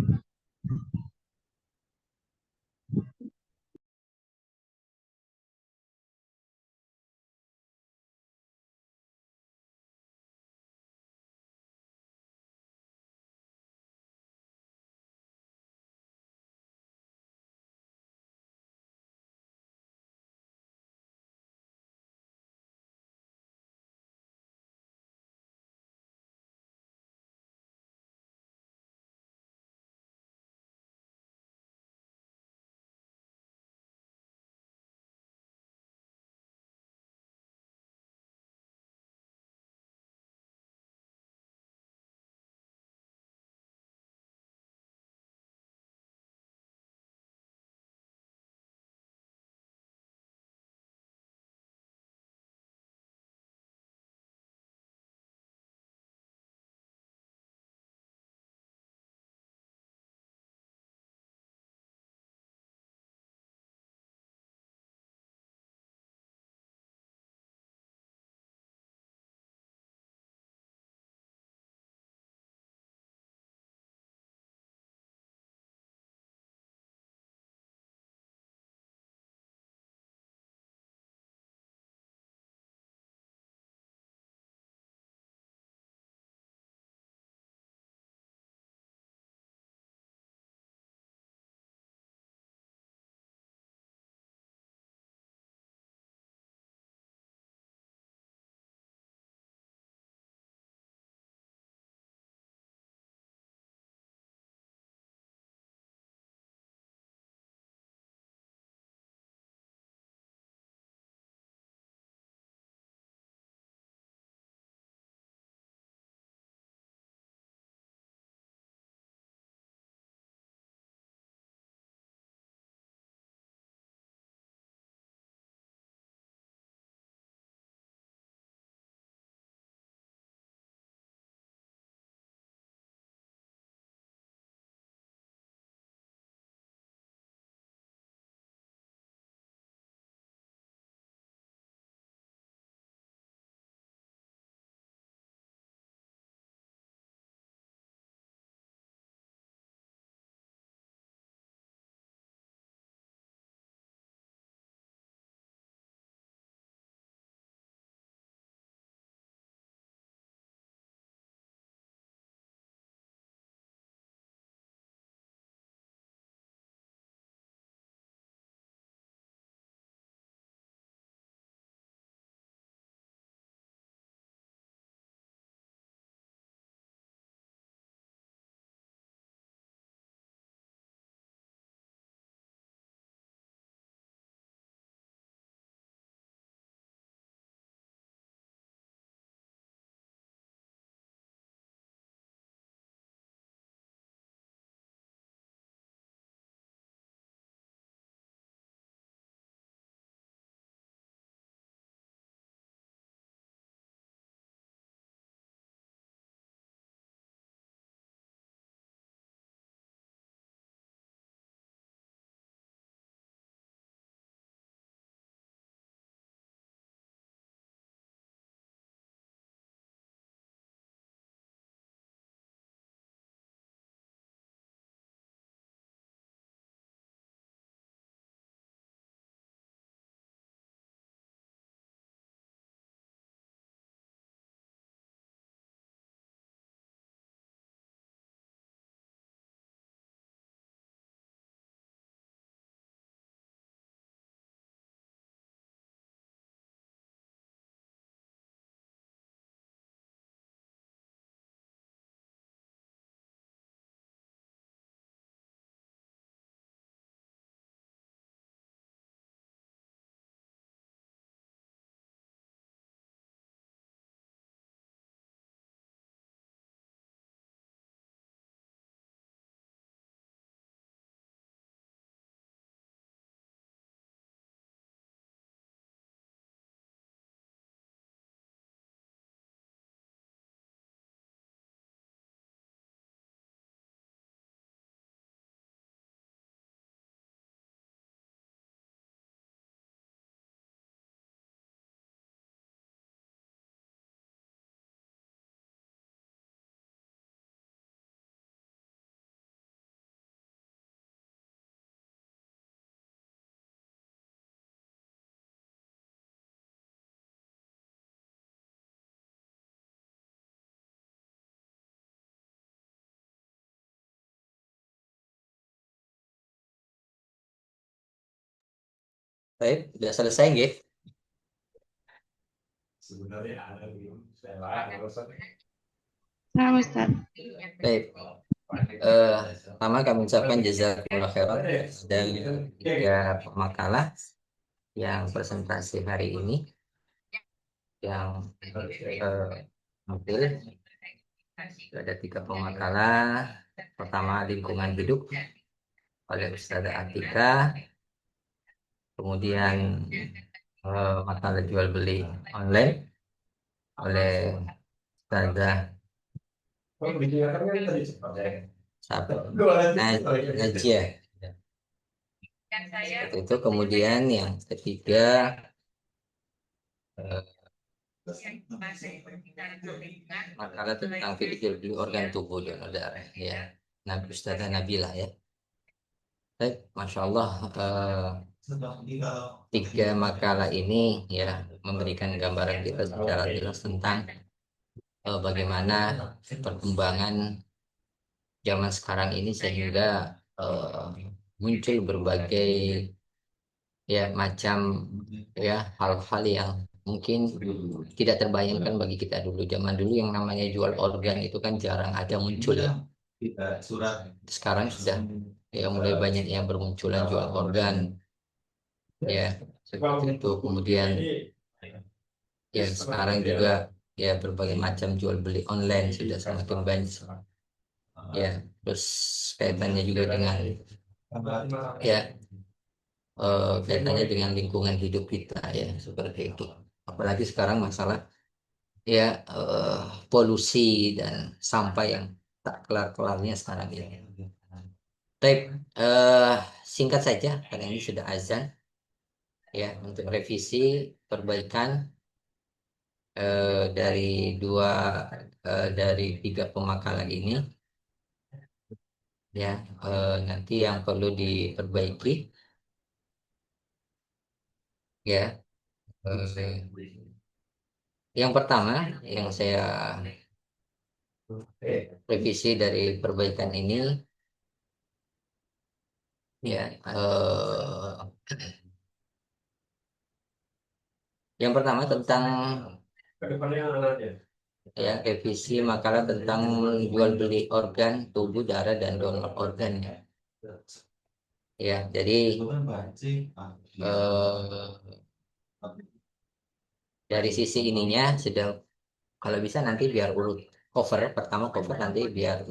Baik, sudah selesai nggih? Sebenarnya ada Nah, Ustaz. Baik. Pertama kami ucapkan jazakumullah khairan dan 3 makalah yang presentasi hari ini yang tampil. Ada 3 pemakalah. Pertama lingkungan hidup oleh Ustazah Atika, kemudian makalah jual beli online oleh Ustazah Najia. Seperti itu. Kemudian yang ketiga makalah tentang fikih jual beli organ tubuh donor darah ya. Nabi Ustazah Nabila ya. Baik, Masya Allah, 3 makalah ini ya memberikan gambaran kita secara jelas tentang bagaimana perkembangan zaman sekarang ini sehingga muncul berbagai ya macam ya hal-hal yang mungkin tidak terbayangkan bagi kita dulu. Zaman dulu yang namanya jual organ itu kan jarang ada muncul ya. Sekarang sudah ya mulai banyak yang bermunculan jual organ ya seperti itu. Kemudian ya sekarang juga ya berbagai macam jual beli online sudah semakin banyak ya. Terus kaitannya juga dengan ya kaitannya dengan lingkungan hidup kita ya seperti itu. Apalagi sekarang masalah ya polusi dan sampah yang tak kelar-kelarnya sekarang ini. Baik, singkat saja karena ini sudah azan ya untuk revisi perbaikan dari dari 3 pemakalan ini ya nanti yang perlu diperbaiki ya yang pertama yang saya revisi dari perbaikan ini ya yang pertama tentang ya revisi makalah tentang jual beli organ tubuh darah dan donor organ ya jadi dari sisi ininya sudah kalau bisa nanti biar urut cover pertama cover nanti biar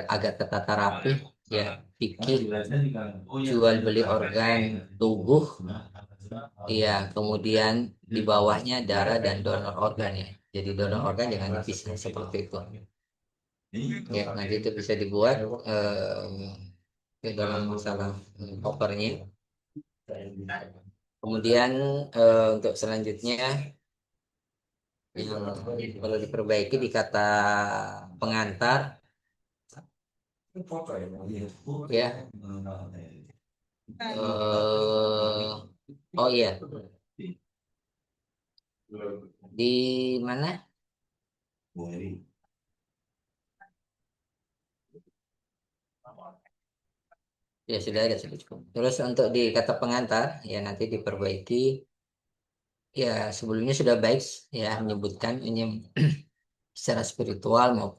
agak tertata rapi ya fikih jual beli organ tubuh iya kemudian di bawahnya darah dan donor organ ya jadi donor organ jangan dipisah seperti itu ya nanti itu bisa dibuat dalam masalah covernya kemudian untuk selanjutnya yang perlu diperbaiki di kata pengantar ya oh iya di mana ya sudah cukup terus untuk di kata pengantar ya nanti diperbaiki ya sebelumnya sudah baik ya menyebutkan ini secara spiritual mau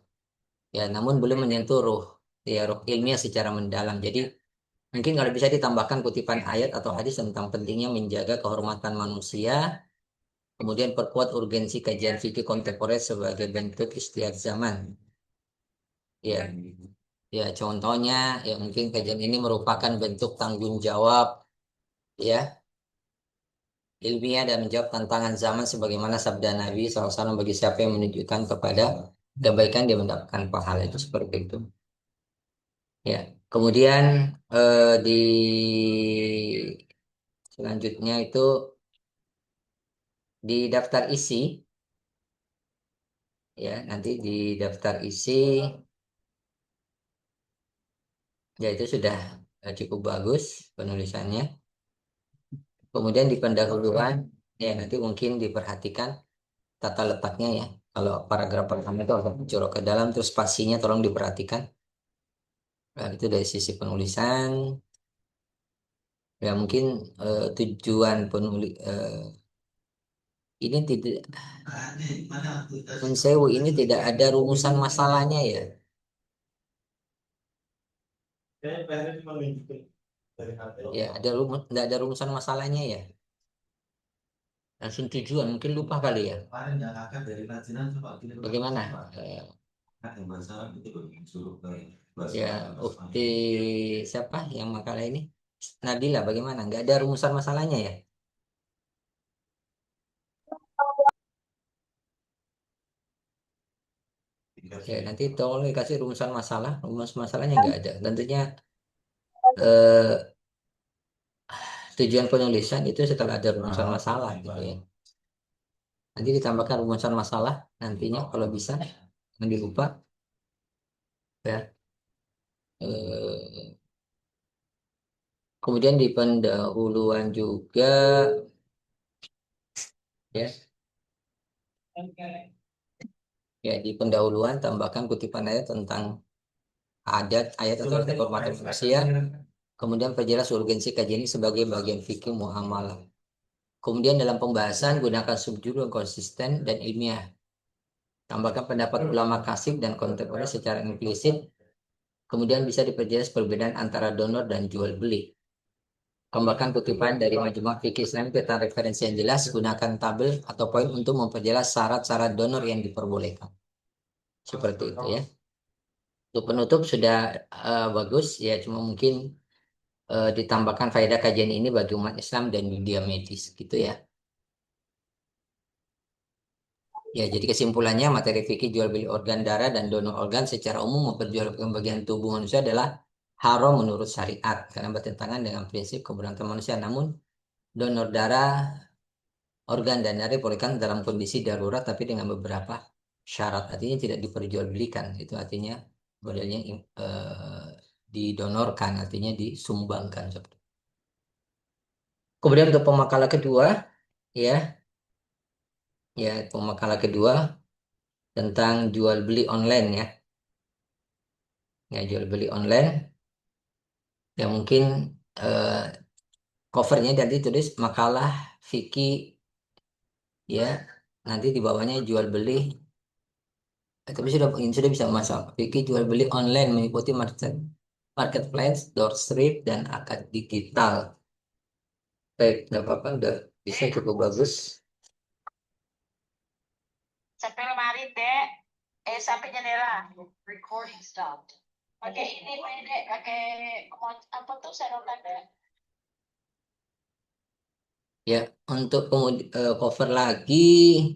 ya namun belum menyentuh ruh ilmiah secara mendalam jadi mungkin kalau bisa ditambahkan kutipan ayat atau hadis tentang pentingnya menjaga kehormatan manusia kemudian perkuat urgensi kajian fikih kontemporer sebagai bentuk istiad zaman ya ya contohnya ya mungkin kajian ini merupakan bentuk tanggung jawab ya ilmiah dan menjawab tantangan zaman sebagaimana sabda Nabi SAW bagi siapa yang menunjukkan kepada kebaikan dia mendapatkan pahala itu seperti itu ya kemudian di selanjutnya itu di daftar isi ya nanti di daftar isi ya itu sudah cukup bagus penulisannya kemudian di pendahuluan ya nanti mungkin diperhatikan tata letaknya ya kalau paragraf pertama itu agak jorok ke dalam terus spasinya tolong diperhatikan nah, itu dari sisi penulisan Ya mungkin tujuan penulis ini tidak mensewu ini tidak ada rumusan masalahnya ya. Ya ada tidak ada rumusan masalahnya ya. Langsung tujuan mungkin lupa kali ya. Kemarin yang akan dari Rajinan coba kirim Bagaimana? yang masalah itu suruh ke Ya ukti siapa yang makalah ini? Nabila bagaimana? Nggak ada rumusan masalahnya ya? Ya nanti tolong dikasih rumusan masalah. Rumus masalahnya nggak ada. Tentunya eh, tujuan penulisan itu setelah ada rumusan masalah gitu ya. Nanti ditambahkan rumusan masalah nantinya kalau bisa, jangan dilupa ya. Eh, kemudian di pendahuluan juga ya. Ya di pendahuluan tambahkan kutipan ayat tentang adat ayat atau arti kehormatan manusia. Kemudian perjelas urgensi kajian ini sebagai bagian fikih muamalah. Kemudian dalam pembahasan gunakan subjudul yang konsisten dan ilmiah. Tambahkan pendapat ulama kasih dan kontemporer secara implisit. Kemudian bisa diperjelas perbedaan antara donor dan jual beli. Tambahkan kutipan dari Majmu' Fikih Islam tentang referensi yang jelas. Gunakan tabel atau poin untuk memperjelas syarat-syarat donor yang diperbolehkan. Seperti itu ya. Untuk penutup sudah bagus ya. Cuma mungkin ditambahkan faedah kajian ini bagi umat Islam dan dunia medis gitu ya. Ya, jadi kesimpulannya materi fikih jual beli organ darah dan donor organ secara umum memperjualbelikan bagian tubuh manusia adalah haram menurut syariat karena bertentangan dengan prinsip keberagaman manusia. Namun donor darah, organ dan darah diperbolehkan dalam kondisi darurat tapi dengan beberapa syarat. Artinya tidak diperjualbelikan. Itu artinya modelnya didonorkan, artinya disumbangkan. Kemudian untuk pemakalah kedua, ya, ya pemakalah kedua tentang jual beli online ya. Ya, jual beli online. Ya mungkin eh, covernya nanti tulis makalah fikih ya. Nanti di bawahnya jual beli. Tapi ini sudah bisa masuk. Fikih jual beli online mengikuti marketplace, doorstep dan akad digital. Baik, tidak apa-apa, udah bisa cukup bagus. Sampai lemari, Dek. Sampai jendela. Recording stopped. Pakai ini, Dek. Pakai apa tuh sedotan, Dek? Ya, untuk cover lagi,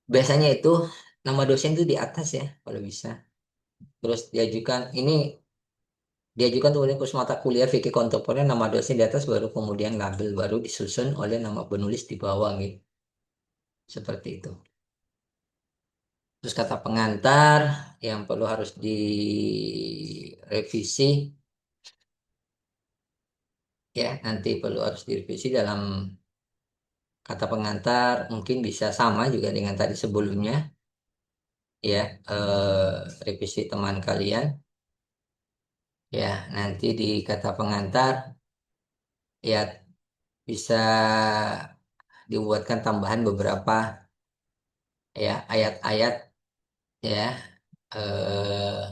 biasanya itu nama dosen itu di atas ya, kalau bisa. Terus diajukan kemudian kursus mata kuliah fikih kontemporer, nama dosen di atas, baru kemudian label, baru disusun oleh nama penulis di bawah gitu. Seperti itu. Terus kata pengantar yang perlu harus direvisi, ya nanti perlu harus direvisi dalam kata pengantar, mungkin bisa sama juga dengan tadi sebelumnya, ya revisi teman kalian, ya nanti di kata pengantar, ya bisa dibuatkan tambahan beberapa ya ayat-ayat ya eh,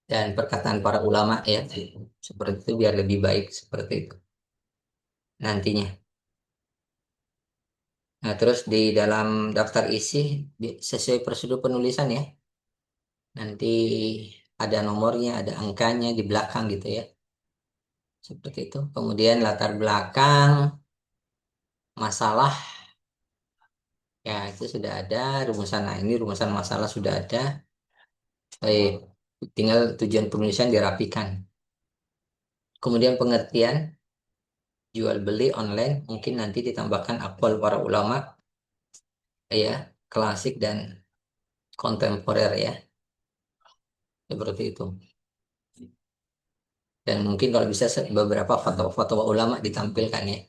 dan perkataan para ulama ya seperti itu biar lebih baik seperti itu nantinya. Nah, terus di dalam daftar isi sesuai prosedur penulisan ya. Nanti ada nomornya, ada angkanya di belakang gitu ya. Seperti itu. Kemudian latar belakang masalah ya itu sudah ada rumusan. Nah, ini rumusan masalah sudah ada. Baik, tinggal tujuan penulisan dirapikan. Kemudian pengertian jual beli online mungkin nanti ditambahkan aqwal para ulama ya, klasik dan kontemporer ya. Seperti itu. Dan mungkin kalau bisa beberapa fatwa-fatwa ulama ditampilkan ya.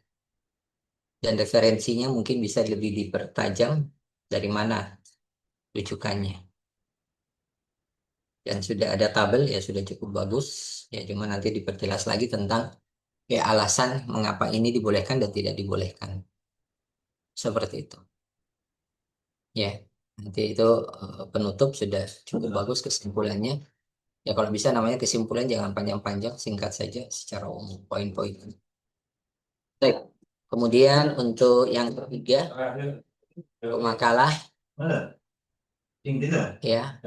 Dan referensinya mungkin bisa lebih dipertajam dari mana rujukannya. Dan sudah ada tabel ya sudah cukup bagus. Ya cuma nanti diperjelas lagi tentang ya alasan mengapa ini dibolehkan dan tidak dibolehkan. Seperti itu. Ya, nanti itu penutup sudah cukup bagus kesimpulannya. Ya kalau bisa namanya kesimpulan jangan panjang-panjang, singkat saja secara umum poin-poin. Baik. Kemudian untuk yang ketiga, makalah ya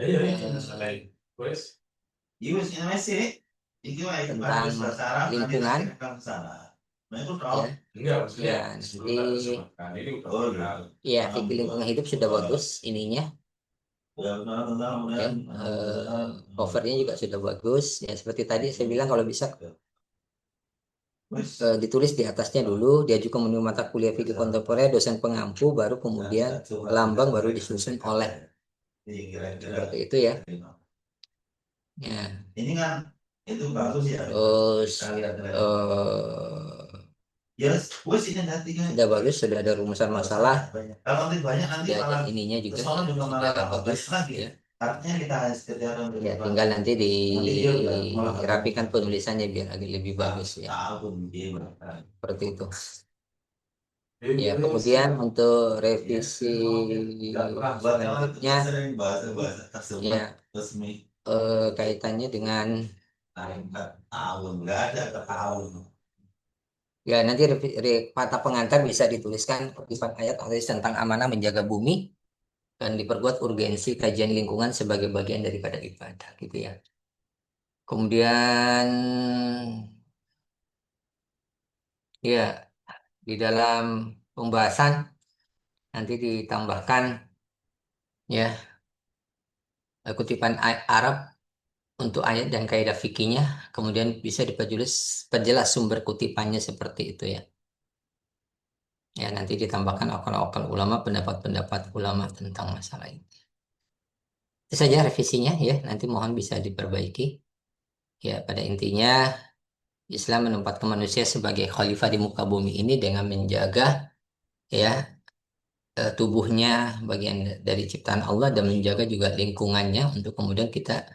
tentang lingkungan ya ya fikih lingkungan hidup sudah bagus ininya ya, covernya juga sudah bagus ya seperti tadi saya bilang kalau bisa ditulis di atasnya dulu dia juga menuju mata kuliah fikih kontemporer dosen pengampu baru kemudian lambang baru disusun oleh seperti itu ya. Ya. Ini kan itu bagus ya. Terus sudah bagus, sudah ada rumusan masalah. Kalau nanti banyak nanti ada ininya juga sudah bagus ya. Ya, tinggal nanti dirapikan penulisannya biar agak lebih bagus ya. Seperti itu. Ya, kemudian untuk revisi selanjutnya ya kaitannya dengan ya nanti kata pengantar bisa dituliskan kutipan ayat hadis tentang amanah menjaga bumi dan diperkuat urgensi kajian lingkungan sebagai bagian daripada ibadah gitu ya. Kemudian ya di dalam pembahasan nanti ditambahkan ya kutipan Arab untuk ayat dan kaidah fikihnya, kemudian bisa perjelas sumber kutipannya seperti itu ya. Ya nanti ditambahkan akal-akal ulama, pendapat-pendapat ulama tentang masalah ini. Itu saja revisinya ya, nanti mohon bisa diperbaiki. Ya pada intinya Islam menempatkan manusia sebagai khalifah di muka bumi ini dengan menjaga ya tubuhnya bagian dari ciptaan Allah dan menjaga juga lingkungannya untuk kemudian kita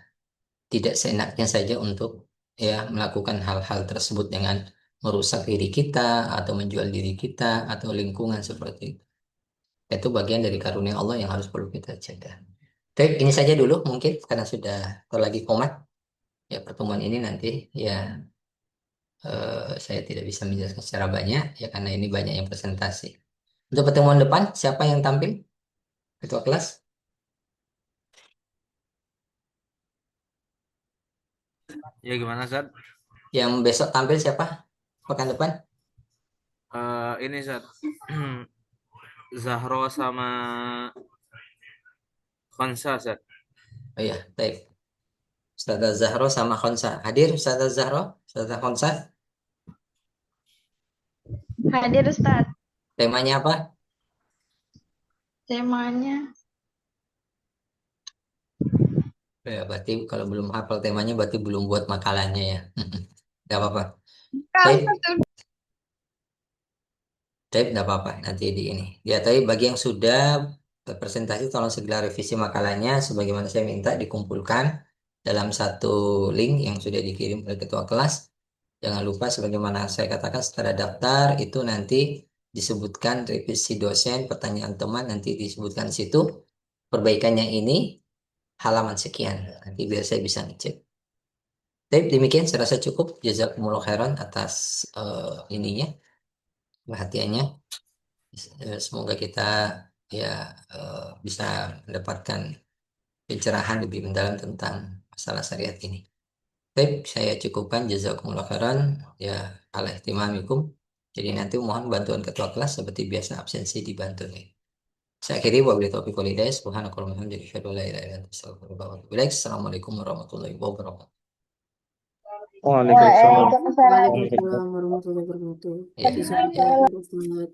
tidak seenaknya saja untuk ya melakukan hal-hal tersebut dengan merusak diri kita atau menjual diri kita atau lingkungan seperti itu. Itu bagian dari karunia Allah yang harus perlu kita jaga. Baik, ini saja dulu mungkin karena sudah terlagi komat. Ya pertemuan ini nanti ya saya tidak bisa menjelaskan secara banyak ya karena ini banyak yang presentasi. Untuk pertemuan depan siapa yang tampil? Ketua kelas? Ya gimana Zat? Yang besok tampil siapa? Pekan depan? Ini Zat. Zahro sama Khansa Zat. Oh iya, baik. Ustazah Zahro sama Khonsa. Hadir Ustazah Zahro, Ustazah Khonsa. Hadir Ustaz. Temanya apa? Temanya Ya, berarti kalau belum hafal temanya berarti belum buat makalahnya ya. Gak apa-apa. Baik. Baik, gak apa-apa. Nanti di ini. Ya, tapi bagi yang sudah presentasi tolong segera revisi makalahnya sebagaimana saya minta dikumpulkan dalam satu link yang sudah dikirim oleh ketua kelas. Jangan lupa sebagaimana saya katakan setelah daftar itu nanti disebutkan revisi dosen, pertanyaan teman nanti disebutkan di situ. Perbaikannya ini halaman sekian. Nanti biar saya bisa ngecek. Tapi demikian saya rasa cukup. Jazakumullah khairan atas ininya, perhatiannya. Semoga kita ya bisa mendapatkan pencerahan lebih mendalam tentang masalah syariat ini. Baik, saya cukupkan jazakumullah khairan ya ala ihtimamikum. Jadi nanti mohon bantuan ketua kelas seperti biasa absensi dibantu nih. Saya akhiri wabillahi taufiq wal hidayah. Subhanakallahumma wa bihamdika asyhadu an la ilaha illa anta astaghfiruka wa atubu ilaik. Assalamualaikum warahmatullahi wabarakatuh. Waalaikumsalam. Waalaikumsalam warahmatullahi wabarakatuh. Ya. Jazakallahu khairan.